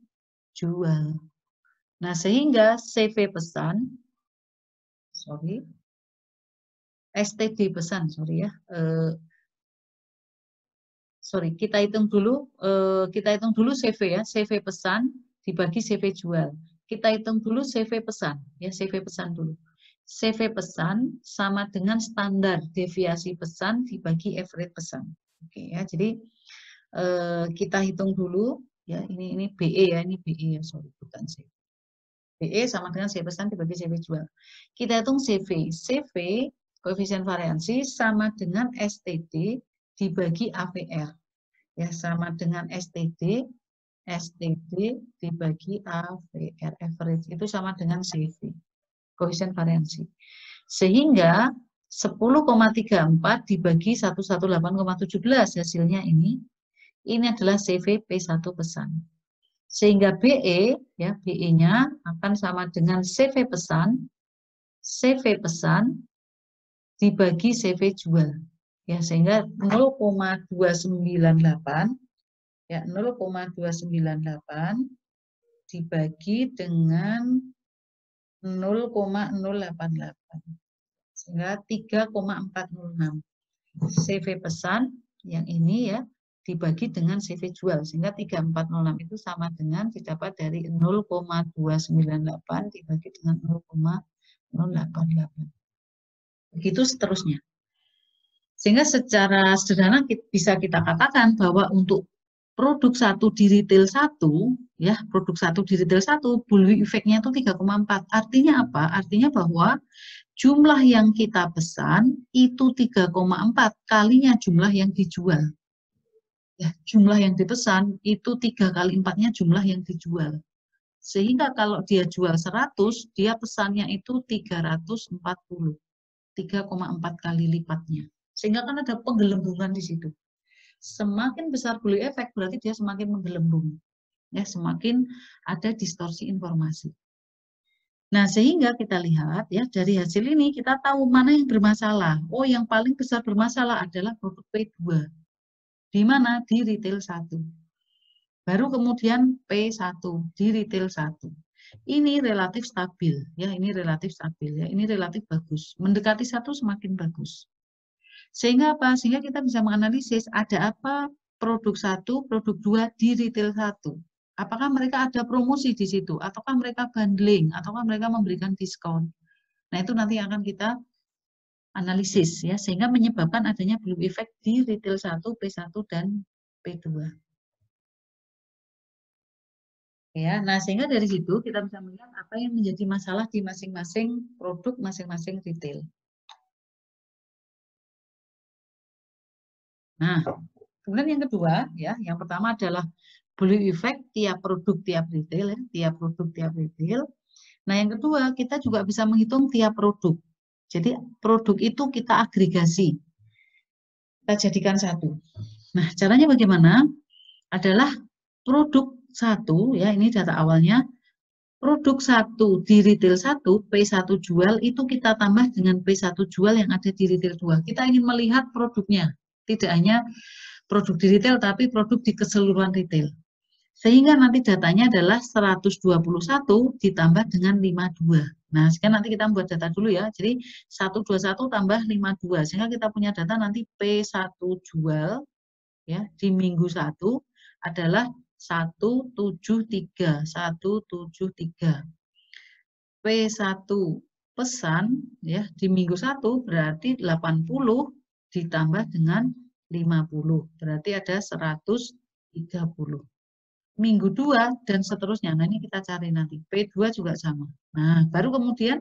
jual. Nah, sehingga CV pesan, STD pesan, ya. Kita hitung dulu CV, ya, CV pesan dibagi CV jual. Kita hitung dulu CV pesan, ya CV pesan dulu. CV pesan sama dengan standar deviasi pesan dibagi average pesan. Oke, ya. Jadi kita hitung dulu, ya ini BE, ya ini BE, ya bukan CV. BE sama dengan CV pesan dibagi CV jual. Kita hitung CV koefisien variansi sama dengan STD dibagi AVR, ya sama dengan STD dibagi AVR, average itu sama dengan CV, koefisien variansi. Sehingga 10,34 dibagi 118,17 hasilnya ini adalah CV P1 pesan. Sehingga BE, ya BE-nya akan sama dengan CV pesan dibagi CV jual, ya sehingga 0,298, ya 0,298 dibagi dengan 0,088 sehingga 3,406. CV pesan yang ini, ya dibagi dengan CV jual sehingga 3,406 itu sama dengan didapat dari 0,298 dibagi dengan 0,088. Begitu seterusnya. Sehingga secara sederhana bisa kita katakan bahwa untuk produk 1 di retail 1, ya produk 1 di retail 1, bullwhip effect-nya itu 3,4. Artinya apa? Artinya bahwa jumlah yang kita pesan itu 3,4 kalinya jumlah yang dijual. Ya, jumlah yang dipesan itu 3 kali 4-nya jumlah yang dijual. Sehingga kalau dia jual 100, dia pesannya itu 340. 3,4 kali lipatnya. Sehingga kan ada penggelembungan di situ. Semakin besar bullwhip effect berarti dia semakin menggelembung. Ya, semakin ada distorsi informasi. Nah, sehingga kita lihat ya dari hasil ini kita tahu mana yang bermasalah. Oh, yang paling besar bermasalah adalah produk P2. Di mana? Di retail 1. Baru kemudian P1 di retail 1. Ini relatif stabil, ya, ini relatif stabil, ya, ini relatif bagus. Mendekati 1 semakin bagus. Sehingga apa? Sehingga kita bisa menganalisis ada apa produk 1, produk 2 di retail 1. Apakah mereka ada promosi di situ, ataukah mereka bundling, ataukah mereka memberikan diskon. Nah, itu nanti akan kita analisis, ya, sehingga menyebabkan adanya blue effect di retail 1, P1 dan P2. Ya, nah sehingga dari situ kita bisa melihat apa yang menjadi masalah di masing-masing produk, masing-masing retail. Nah, kemudian yang kedua, ya, yang pertama adalah blue effect tiap produk, tiap retail, ya, tiap produk, tiap retail. Nah, yang kedua kita juga bisa menghitung tiap produk. Jadi produk itu kita agregasi, kita jadikan satu. Nah, caranya bagaimana? Adalah produk satu, ya, ini data awalnya. Produk 1 di retail 1, P1 jual, itu kita tambah dengan P1 jual yang ada di retail 2. Kita ingin melihat produknya, tidak hanya produk di retail, tapi produk di keseluruhan retail. Sehingga nanti datanya adalah 121 ditambah dengan 52. Nah, sekarang nanti kita buat data dulu ya. Jadi 121 tambah 52. Sehingga kita punya data nanti P1 jual, ya, di minggu 1 adalah 173. 173. P1 pesan, ya, di minggu 1 berarti 80 ditambah dengan 50. Berarti ada 130. Minggu 2 dan seterusnya. Nah, ini kita cari nanti. P2 juga sama. Nah, baru kemudian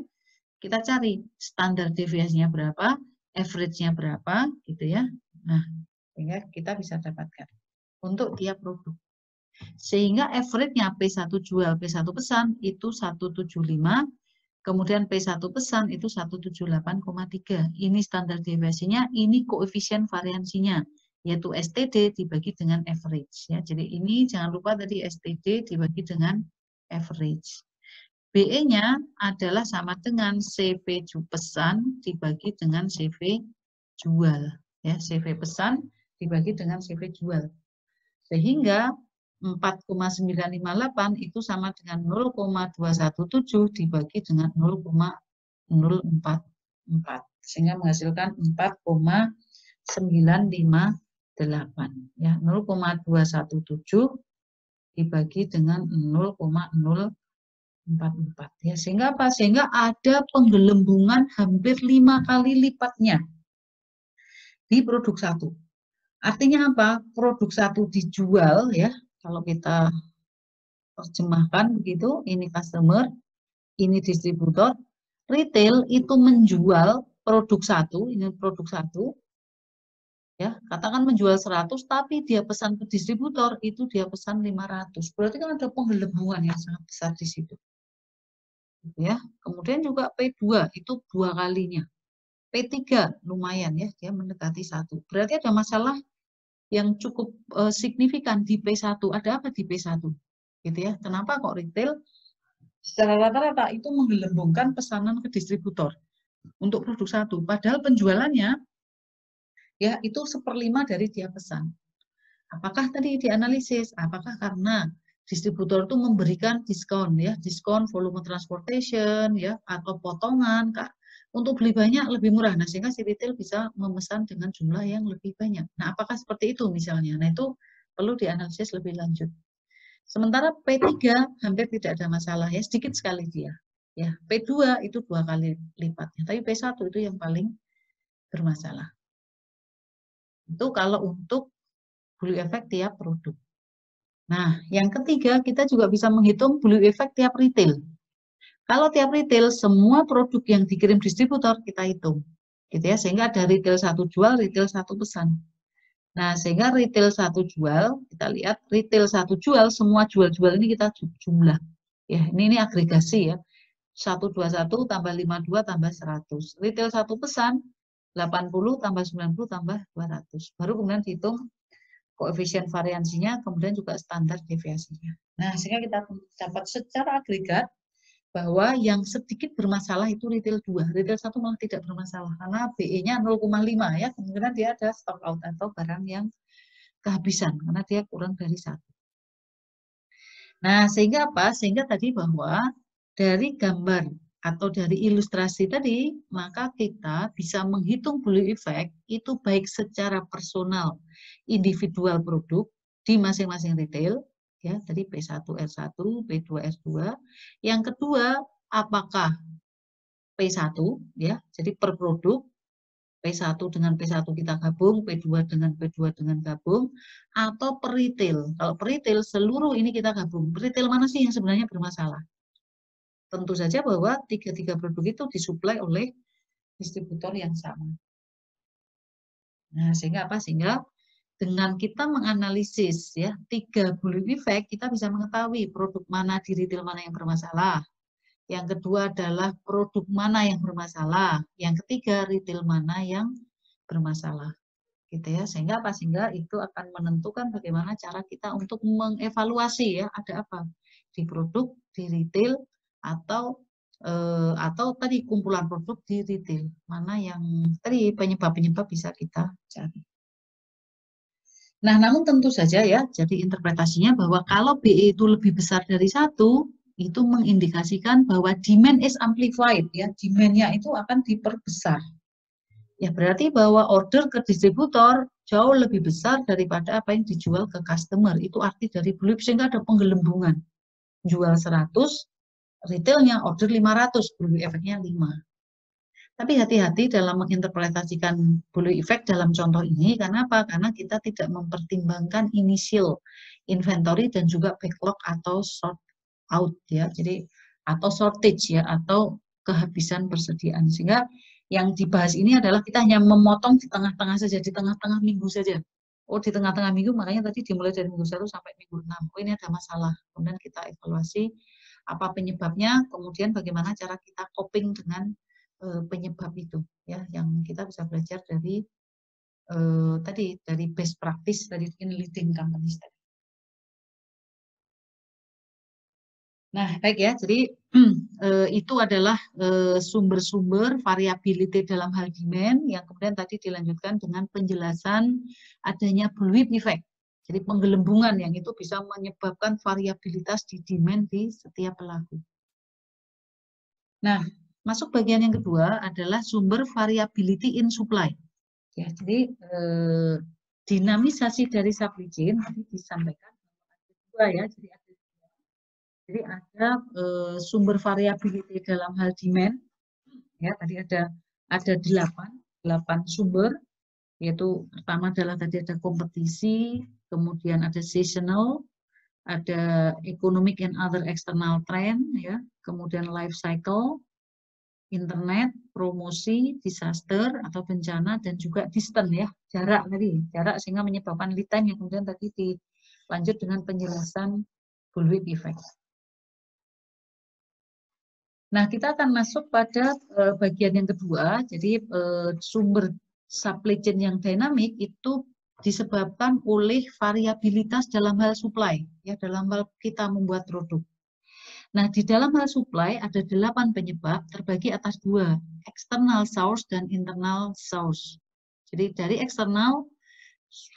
kita cari standar deviasinya berapa, average-nya berapa, gitu ya. Nah, sehingga kita bisa dapatkan untuk tiap produk. Sehingga average-nya P1 jual, P1 pesan itu 175, kemudian P1 pesan itu 178,3. Ini standar deviasinya, ini koefisien variansinya, yaitu STD dibagi dengan average. Ya, jadi ini jangan lupa tadi STD dibagi dengan average. BE-nya adalah sama dengan CV pesan dibagi dengan CV jual. Ya, CV pesan dibagi dengan CV jual. Sehingga 4,958 itu sama dengan 0,217 dibagi dengan 0,044. Sehingga menghasilkan 4,958. Ya, 0,217 dibagi dengan 0,044. Ya, sehingga apa? Sehingga ada penggelembungan hampir 5 kali lipatnya di produk 1. Artinya apa? Produk 1 dijual, ya, kalau kita terjemahkan begitu, ini customer, ini distributor, retail itu menjual produk 1, ini produk 1, ya, katakan menjual 100, tapi dia pesan ke distributor, itu dia pesan 500. Berarti kan ada penggelembungan yang sangat besar di situ. Ya, kemudian juga P2 itu 2 kalinya. P3 lumayan, ya, dia mendekati 1. Berarti ada masalah yang cukup signifikan di P1. Ada apa di P1? Gitu ya. Kenapa kok retail secara rata-rata itu menggelembungkan pesanan ke distributor untuk produk 1, padahal penjualannya, ya, itu 1/5 dari dia pesan. Apakah tadi dianalisis? Apakah karena distributor itu memberikan diskon, ya, diskon volume transportation, ya, atau potongan, Kak, untuk beli banyak lebih murah. Nah, sehingga si retail bisa memesan dengan jumlah yang lebih banyak. Nah, apakah seperti itu misalnya? Nah, itu perlu dianalisis lebih lanjut. Sementara P3 hampir tidak ada masalah, ya, sedikit sekali dia. Ya, P2 itu 2 kali lipatnya, tapi P1 itu yang paling bermasalah. Itu kalau untuk blue effect tiap produk. Nah, yang ketiga kita juga bisa menghitung blue effect tiap retail. Kalau tiap retail semua produk yang dikirim distributor kita hitung, gitu ya, sehingga ada retail 1 jual, retail 1 pesan. Nah, sehingga retail 1 jual, kita lihat retail 1 jual, semua jual-jual ini kita jumlah. Ya, ini agregasi, ya. 121 tambah 52 tambah 100. Retail 1 pesan 80 tambah 90 tambah 200. Baru kemudian dihitung koefisien variansinya, kemudian juga standar deviasinya. Nah, sehingga kita dapat secara agregat bahwa yang sedikit bermasalah itu retail 2. Retail 1 malah tidak bermasalah karena BE-nya 0,5, ya. Kemungkinan dia ada stock out atau barang yang kehabisan karena dia kurang dari 1. Nah, sehingga apa? Sehingga tadi bahwa dari gambar atau dari ilustrasi tadi, maka kita bisa menghitung value effect itu baik secara personal, individual produk di masing-masing retail, ya, tadi P1R1, P2R2. Yang kedua, apakah P1, ya, jadi per produk, P1 dengan P1 kita gabung, P2 dengan P2 dengan gabung, atau per retail. Kalau per retail, seluruh ini kita gabung. Retail mana sih yang sebenarnya bermasalah? Tentu saja bahwa tiga-tiga produk itu disuplai oleh distributor yang sama. Nah, sehingga apa? Sehingga dengan kita menganalisis ya tiga value effect, kita bisa mengetahui produk mana di retail mana yang bermasalah. Yang kedua adalah produk mana yang bermasalah. Yang ketiga, retail mana yang bermasalah. Gitu ya, sehingga apa? Sehingga itu akan menentukan bagaimana cara kita untuk mengevaluasi ya ada apa di produk, di retail, atau tadi kumpulan produk di retail mana yang tadi penyebab-penyebab bisa kita cari. Nah, namun tentu saja ya, jadi interpretasinya bahwa kalau BE itu lebih besar dari 1, itu mengindikasikan bahwa demand is amplified ya, demand-nya itu akan diperbesar. Ya berarti bahwa order ke distributor jauh lebih besar daripada apa yang dijual ke customer. Itu arti dari beli, sehingga ada penggelembungan. Jual 100, retailnya order 500, beli efeknya 5. Tapi hati-hati dalam menginterpretasikan bullwhip effect dalam contoh ini. Karena apa? Karena kita tidak mempertimbangkan initial inventory dan juga backlog atau short out ya. Jadi atau shortage ya, atau kehabisan persediaan. Sehingga yang dibahas ini adalah kita hanya memotong di tengah-tengah saja, di tengah-tengah minggu saja. Oh, di tengah-tengah minggu, makanya tadi dimulai dari minggu 1 sampai minggu 6. Oh, ini ada masalah. Kemudian kita evaluasi apa penyebabnya, kemudian bagaimana cara kita coping dengan penyebab itu ya, yang kita bisa belajar dari tadi dari best practice dari in leading companies tadi. Nah, baik ya, jadi itu adalah sumber-sumber variability dalam hal demand yang kemudian tadi dilanjutkan dengan penjelasan adanya bullwhip effect. Jadi penggelembungan yang itu bisa menyebabkan variabilitas di demand di setiap pelaku. Nah, masuk bagian yang kedua adalah sumber variability in supply. Ya, jadi dinamisasi dari supply chain tadi disampaikan dua ya. Jadi ada sumber variability dalam hal demand. Ya, tadi ada 8 sumber, yaitu pertama adalah tadi ada kompetisi, kemudian ada seasonal, ada economic and other external trend, ya, kemudian life cycle, internet, promosi, disaster atau bencana, dan juga distance ya, jarak tadi, jarak sehingga menyebabkan lead time yang kemudian tadi dilanjut dengan penjelasan bullwhip effect. Nah, kita akan masuk pada bagian yang kedua, jadi sumber supply chain yang dinamik itu disebabkan oleh variabilitas dalam hal supply, ya, dalam hal kita membuat produk. Nah, di dalam hal supply ada 8 penyebab terbagi atas 2, external source dan internal source. Jadi dari eksternal,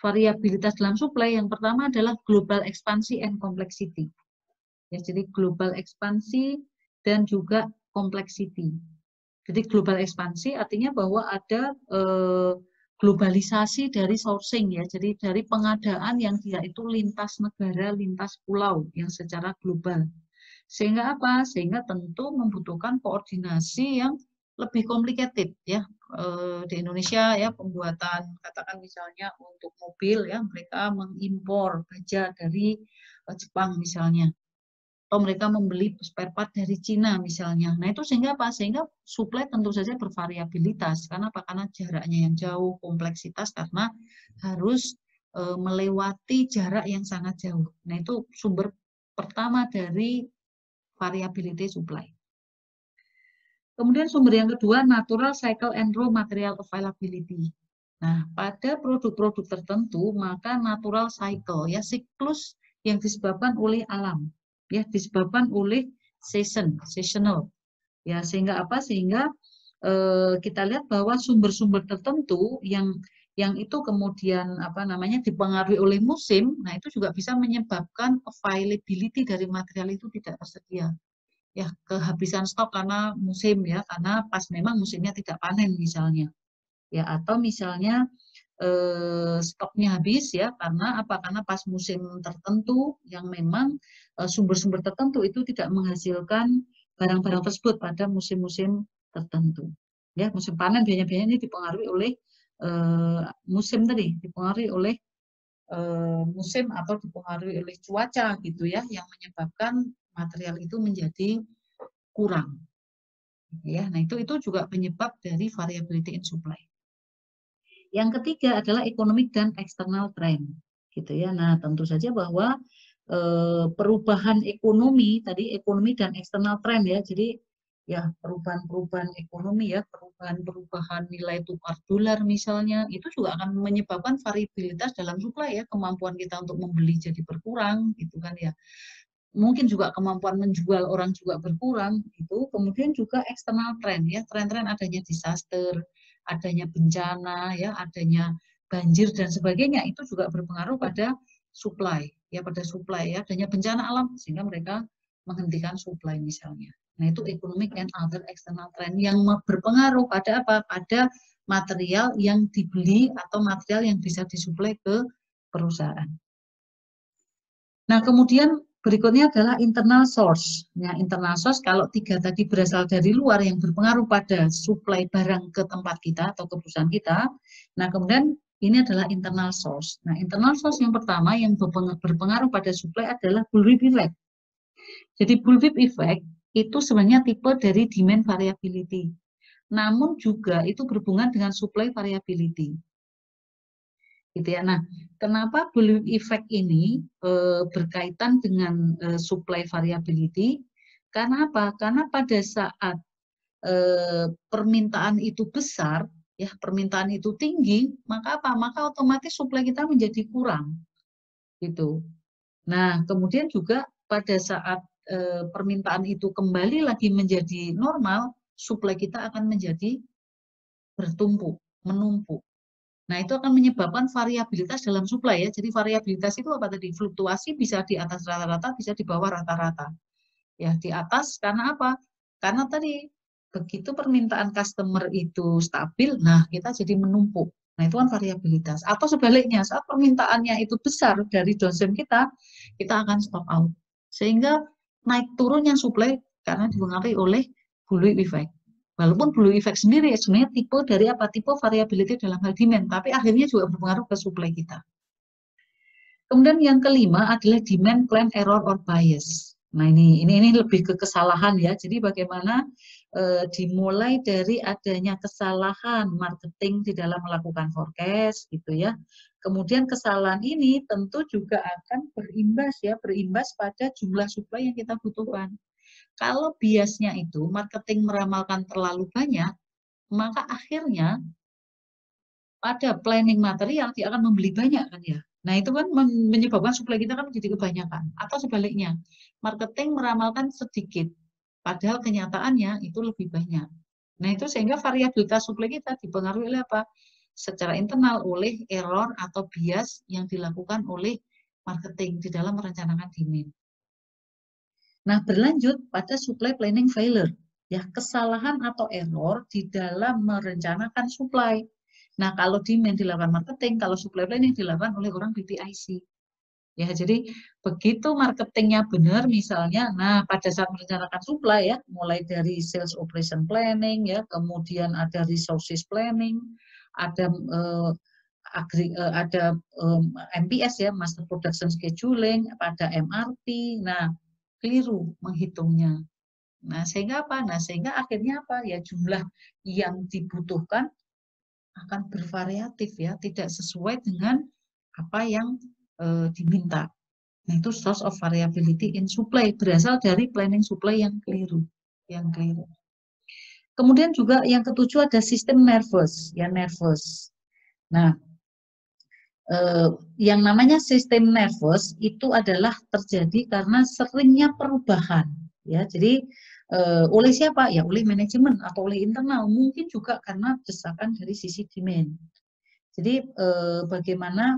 variabilitas dalam supply yang pertama adalah global expansion and complexity. Ya, jadi global ekspansi dan juga complexity. Jadi global ekspansi artinya bahwa ada globalisasi dari sourcing ya, jadi dari pengadaan yang dia itu lintas negara, lintas pulau yang secara global. Sehingga apa? Sehingga tentu membutuhkan koordinasi yang lebih complicated ya. Di Indonesia ya pembuatan katakan misalnya untuk mobil ya mereka mengimpor baja dari Jepang misalnya. Atau mereka membeli spare part dari Cina misalnya. Nah itu sehingga apa? Sehingga supply tentu saja bervariabilitas. Karena apa? Karena jaraknya yang jauh, kompleksitas karena harus melewati jarak yang sangat jauh. Nah itu sumber pertama dari variability supply. Kemudian sumber yang kedua, natural cycle and raw material availability. Nah, pada produk-produk tertentu, maka natural cycle, ya siklus yang disebabkan oleh alam, ya disebabkan oleh seasonal. Ya, sehingga apa? Sehingga kita lihat bahwa sumber-sumber tertentu yang yang itu kemudian dipengaruhi oleh musim, nah itu juga bisa menyebabkan availability dari material itu tidak tersedia. Ya, kehabisan stok karena musim ya, karena pas memang musimnya tidak panen misalnya. Ya, atau misalnya stoknya habis ya karena apa? Karena pas musim tertentu yang memang sumber-sumber tertentu itu tidak menghasilkan barang-barang tersebut pada musim-musim tertentu. Ya, musim panen biasanya ini dipengaruhi oleh musim tadi, dipengaruhi oleh musim atau dipengaruhi oleh cuaca gitu ya, yang menyebabkan material itu menjadi kurang. Ya, nah itu juga penyebab dari variability in supply. Yang ketiga adalah economic dan external trend, gitu ya. Nah, tentu saja bahwa perubahan ekonomi tadi, ekonomi dan external trend ya. Jadi ya perubahan-perubahan ekonomi ya, perubahan nilai tukar dolar misalnya, itu juga akan menyebabkan variabilitas dalam supply ya, kemampuan kita untuk membeli jadi berkurang, gitu kan ya. Mungkin juga kemampuan menjual orang juga berkurang, itu. Kemudian juga external trend ya, tren-tren adanya disaster, adanya bencana ya, adanya banjir dan sebagainya, itu juga berpengaruh pada supply ya, adanya bencana alam sehingga mereka menghentikan supply misalnya. Nah, itu economic and other external trend yang berpengaruh pada apa? Pada material yang dibeli atau material yang bisa disuplai ke perusahaan. Nah, kemudian berikutnya adalah internal source. Nah, internal source kalau tiga tadi berasal dari luar yang berpengaruh pada suplai barang ke tempat kita atau ke perusahaan kita. Nah, kemudian ini adalah internal source. Nah, internal source yang pertama yang berpengaruh pada suplai adalah bullwhip effect. Jadi bullwhip effect itu sebenarnya tipe dari demand variability. Namun juga itu berhubungan dengan supply variability. Gitu ya. Nah, kenapa bullwhip effect ini berkaitan dengan supply variability? Karena apa? Karena pada saat permintaan itu besar, ya permintaan itu tinggi, maka apa? Maka otomatis supply kita menjadi kurang, gitu. Nah, kemudian juga pada saat permintaan itu kembali lagi menjadi normal, supply kita akan menjadi bertumpuk, menumpuk. Nah, itu akan menyebabkan variabilitas dalam supply ya. Jadi variabilitas itu apa tadi? Fluktuasi bisa di atas rata-rata, bisa di bawah rata-rata. Ya, di atas karena apa? Karena tadi begitu permintaan customer itu stabil, nah kita jadi menumpuk. Nah, itu kan variabilitas. Atau sebaliknya, saat permintaannya itu besar dari downstream kita akan stop out. Sehingga naik turunnya supply karena dipengaruhi oleh bullwhip effect. Walaupun bullwhip effect sendiri sebenarnya tipe dari apa? Tipe variability dalam hal demand, tapi akhirnya juga berpengaruh ke supply kita. Kemudian yang kelima adalah demand plan error or bias. Nah, ini lebih ke kesalahan ya. Jadi bagaimana dimulai dari adanya kesalahan marketing di dalam melakukan forecast gitu ya. Kemudian kesalahan ini tentu juga akan berimbas pada jumlah supply yang kita butuhkan. Kalau biasnya itu marketing meramalkan terlalu banyak, maka akhirnya pada planning material dia akan membeli banyak kan ya. Nah, itu kan menyebabkan supply kita kan menjadi kebanyakan. Atau sebaliknya, marketing meramalkan sedikit, padahal kenyataannya itu lebih banyak. Nah, itu sehingga variabilitas supply kita dipengaruhi oleh apa? Secara internal oleh error atau bias yang dilakukan oleh marketing di dalam merencanakan demand. Nah, berlanjut pada supply planning failure. Ya, kesalahan atau error di dalam merencanakan supply. Nah, kalau demand dilakukan marketing, kalau supply planning dilakukan oleh orang BPIC. Ya, jadi begitu marketingnya benar misalnya, nah pada saat merencanakan supply ya, mulai dari sales operation planning ya, kemudian ada resources planning, ada MPS ya, master production scheduling, pada MRP. Nah, keliru menghitungnya. Nah, sehingga apa? Nah, sehingga akhirnya apa? Ya jumlah yang dibutuhkan akan bervariatif ya, tidak sesuai dengan apa yang diminta. Nah, itu source of variability in supply berasal dari planning supply yang keliru, Kemudian juga yang ketujuh ada sistem nervous, ya nervous. Nah, yang namanya sistem nervous itu adalah terjadi karena seringnya perubahan, ya. Jadi oleh siapa? Ya oleh manajemen atau oleh internal, mungkin juga karena desakan dari sisi demand. Jadi bagaimana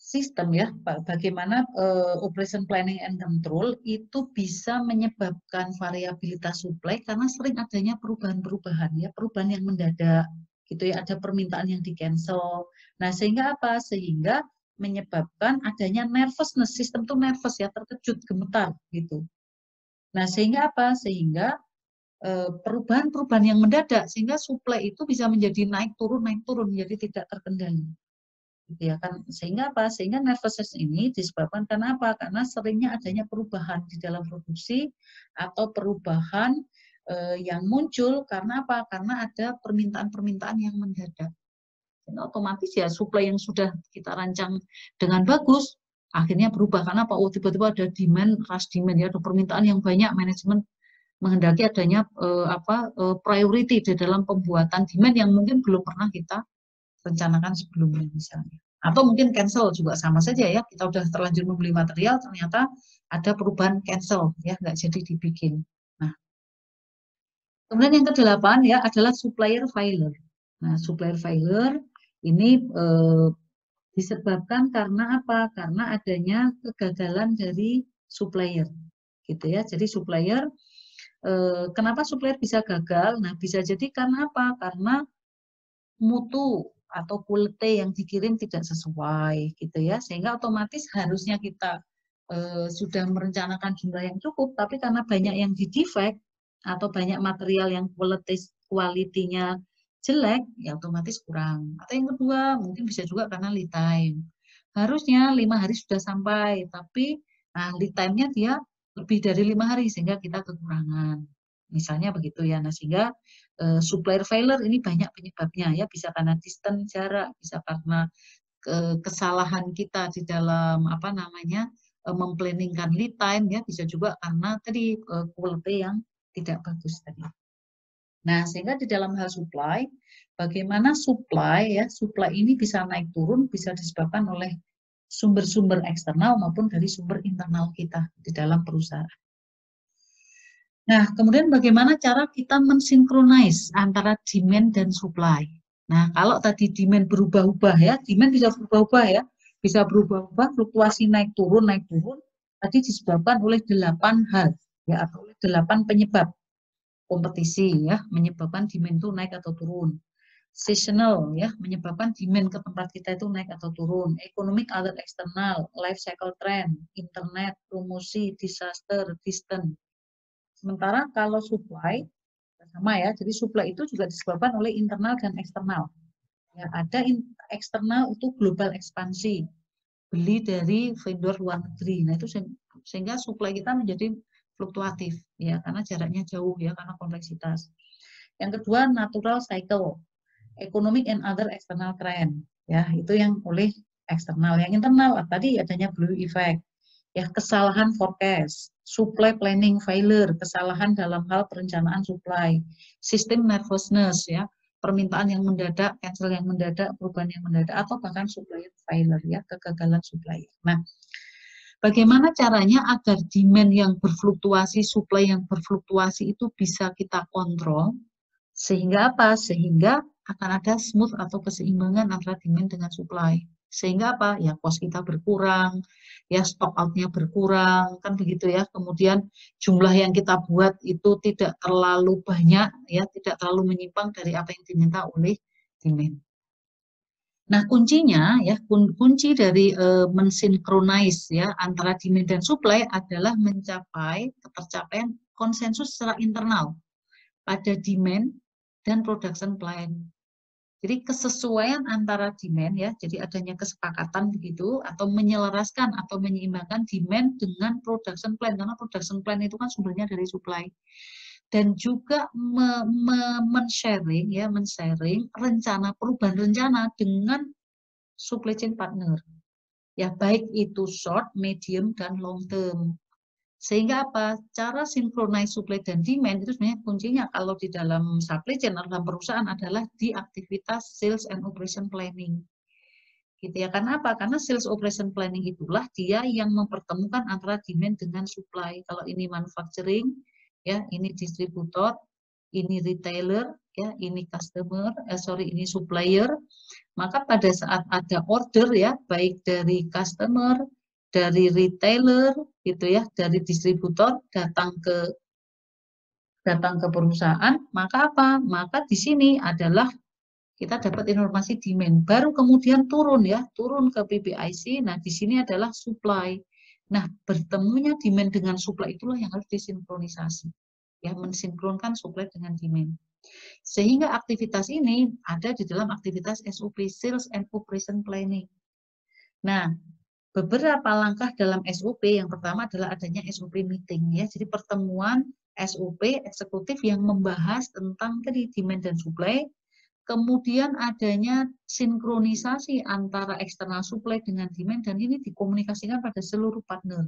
sistem ya, bagaimana operation planning and control itu bisa menyebabkan variabilitas supply karena sering adanya perubahan-perubahan ya, perubahan yang mendadak gitu ya, ada permintaan yang di cancel. Nah, sehingga apa? Sehingga menyebabkan adanya nervousness, sistem tuh nervous ya, terkejut, gemetar gitu. Nah, sehingga apa? Sehingga perubahan-perubahan yang mendadak sehingga supply itu bisa menjadi naik turun jadi tidak terkendali. Gitu ya kan, sehingga apa? Sehingga nervousness ini disebabkan karena apa? Karena seringnya adanya perubahan di dalam produksi atau perubahan yang muncul karena apa? Karena ada permintaan-permintaan yang mendadak. Dan otomatis ya supply yang sudah kita rancang dengan bagus akhirnya berubah karena apa? Oh, tiba-tiba ada demand, rush demand ya, ada permintaan yang banyak, manajemen menghendaki adanya priority di dalam pembuatan demand yang mungkin belum pernah kita rencanakan sebelumnya misalnya. Atau mungkin cancel juga sama saja ya, kita udah terlanjur membeli material, ternyata ada perubahan cancel, ya nggak jadi dibikin. Nah, kemudian yang kedelapan ya adalah supplier failure. Nah, supplier failure ini disebabkan karena apa? Karena adanya kegagalan dari supplier, gitu ya. Jadi supplier, kenapa supplier bisa gagal? Nah, bisa jadi karena apa? Karena mutu atau quality yang dikirim tidak sesuai gitu ya, sehingga otomatis harusnya kita sudah merencanakan jumlah yang cukup, tapi karena banyak yang di defect atau banyak material yang kualitinya jelek, ya otomatis kurang. Atau yang kedua mungkin bisa juga karena lead time, harusnya 5 hari sudah sampai, tapi nah lead time-nya dia lebih dari 5 hari sehingga kita kekurangan. Misalnya begitu ya. Nah, sehingga supplier failure ini banyak penyebabnya ya, bisa karena distance jarak, bisa karena kesalahan kita di dalam apa namanya memplanningkan lead time ya, bisa juga karena tadi quality yang tidak bagus tadi. Nah, sehingga di dalam hal supply, bagaimana supply ya, supply ini bisa naik turun, bisa disebabkan oleh sumber-sumber eksternal maupun dari sumber internal kita di dalam perusahaan. Nah, kemudian bagaimana cara kita mensinkronis antara demand dan supply. Nah, kalau tadi demand berubah-ubah ya, demand bisa berubah-ubah ya, bisa berubah-ubah, fluktuasi naik turun, tadi disebabkan oleh 8 hal ya, atau oleh 8 penyebab kompetisi ya, menyebabkan demand itu naik atau turun. Seasonal ya, menyebabkan demand ke tempat kita itu naik atau turun. Economic other external, life cycle trend, internet, promosi, disaster, distance. Sementara kalau supply sama ya, jadi supply itu juga disebabkan oleh internal dan eksternal. Ya, ada eksternal itu global ekspansi, beli dari vendor luar negeri. Nah, itu sehingga supply kita menjadi fluktuatif ya, karena jaraknya jauh ya, karena kompleksitas. Yang kedua, natural cycle, economic and other external trend. Ya, itu yang oleh eksternal. Yang internal tadi adanya blue effect. Ya, kesalahan forecast, supply planning failure, kesalahan dalam hal perencanaan supply, sistem nervousness ya, permintaan yang mendadak, cancel yang mendadak, perubahan yang mendadak, atau bahkan supplier failure ya, kegagalan supplier. Nah, bagaimana caranya agar demand yang berfluktuasi, supply yang berfluktuasi itu bisa kita kontrol, sehingga apa? Sehingga akan ada smooth atau keseimbangan antara demand dengan supply. Sehingga apa? Ya cost kita berkurang, ya stock out-nya berkurang, kan begitu ya. Kemudian jumlah yang kita buat itu tidak terlalu banyak, ya tidak terlalu menyimpang dari apa yang diminta oleh demand. Nah, kuncinya ya kunci dari mensinkronis ya antara demand dan supply adalah mencapai ketercapaian konsensus secara internal pada demand dan production plan. Jadi kesesuaian antara demand ya, jadi adanya kesepakatan begitu atau menyelaraskan atau menyeimbangkan demand dengan production plan, karena production plan itu kan sumbernya dari supply. Dan juga men-sharing ya, men-sharing rencana, perubahan rencana dengan supply chain partner. Ya, baik itu short, medium, dan long term. Sehingga apa? Cara synchronize supply dan demand itu sebenarnya kuncinya kalau di dalam supply chain atau dalam perusahaan adalah di aktivitas sales and operation planning. Gitu ya. Karena apa? Karena sales operation planning itulah dia yang mempertemukan antara demand dengan supply. Kalau ini manufacturing, ya, ini distributor, ini retailer, ya, ini customer, ini supplier. Maka pada saat ada order ya, baik dari customer, dari retailer, gitu ya, dari distributor datang ke perusahaan, maka apa? Maka di sini adalah kita dapat informasi demand, baru kemudian turun ya, turun ke PPIC. Nah, di sini adalah supply. Nah, bertemunya demand dengan supply itulah yang harus disinkronisasi, ya, mensinkronkan supply dengan demand. Sehingga aktivitas ini ada di dalam aktivitas SOP, Sales and Operation Planning. Nah, beberapa langkah dalam SOP, yang pertama adalah adanya SOP meeting, ya, jadi pertemuan SOP eksekutif yang membahas tentang demand dan supply. Kemudian adanya sinkronisasi antara eksternal supply dengan demand, dan ini dikomunikasikan pada seluruh partner.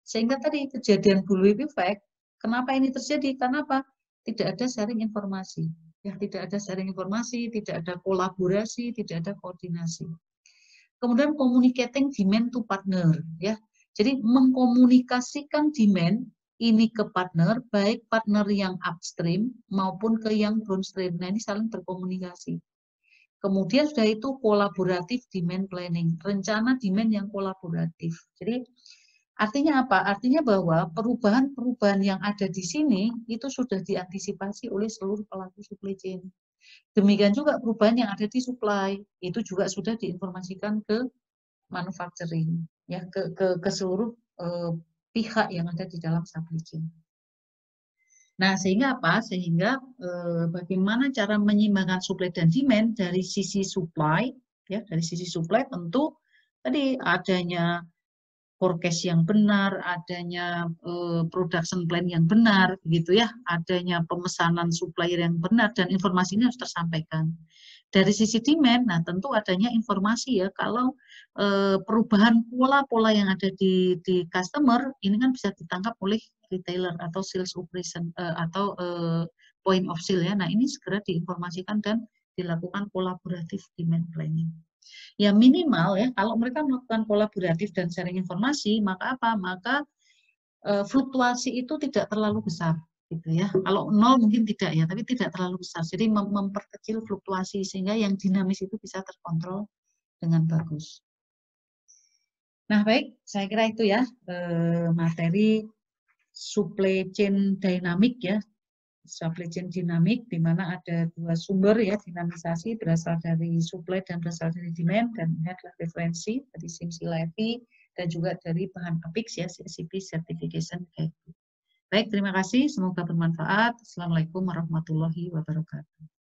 Sehingga tadi kejadian bullwhip effect, kenapa ini terjadi? Karena apa? Tidak ada sharing informasi. Ya, tidak ada sharing informasi, tidak ada kolaborasi, tidak ada koordinasi. Kemudian communicating demand to partner, ya. Jadi mengkomunikasikan demand ini ke partner, baik partner yang upstream maupun ke yang downstream. Nah, ini saling berkomunikasi. Kemudian sudah itu kolaboratif demand planning, rencana demand yang kolaboratif. Jadi artinya apa? Artinya bahwa perubahan-perubahan yang ada di sini itu sudah diantisipasi oleh seluruh pelaku supply chain. Demikian juga perubahan yang ada di supply, itu juga sudah diinformasikan ke manufacturing, ya, ke seluruh pihak yang ada di dalam supply chain. Nah, sehingga apa? Sehingga bagaimana cara menyeimbangkan supply dan demand dari sisi supply, ya, dari sisi supply tentu tadi adanya forecast yang benar, adanya production plan yang benar, gitu ya, adanya pemesanan supplier yang benar, dan informasi ini harus tersampaikan. Dari sisi demand, nah tentu adanya informasi ya, kalau perubahan pola-pola yang ada di customer, ini kan bisa ditangkap oleh retailer atau sales operation atau point of sale ya. Nah, ini segera diinformasikan dan dilakukan kolaboratif demand planning. Ya minimal ya, kalau mereka melakukan kolaboratif dan sharing informasi, maka apa? Maka fluktuasi itu tidak terlalu besar, gitu ya. Kalau nol mungkin tidak ya, tapi tidak terlalu besar. Jadi memperkecil fluktuasi sehingga yang dinamis itu bisa terkontrol dengan bagus. Nah, baik, saya kira itu ya materi supply chain dynamic ya. Supply chain dinamik, di mana ada dua sumber ya, dinamisasi berasal dari supply dan berasal dari demand, dan ini adalah referensi dari SimSci-Levy dan juga dari bahan APIX ya, CSCP Certification Guide. Baik, terima kasih, semoga bermanfaat. Assalamualaikum warahmatullahi wabarakatuh.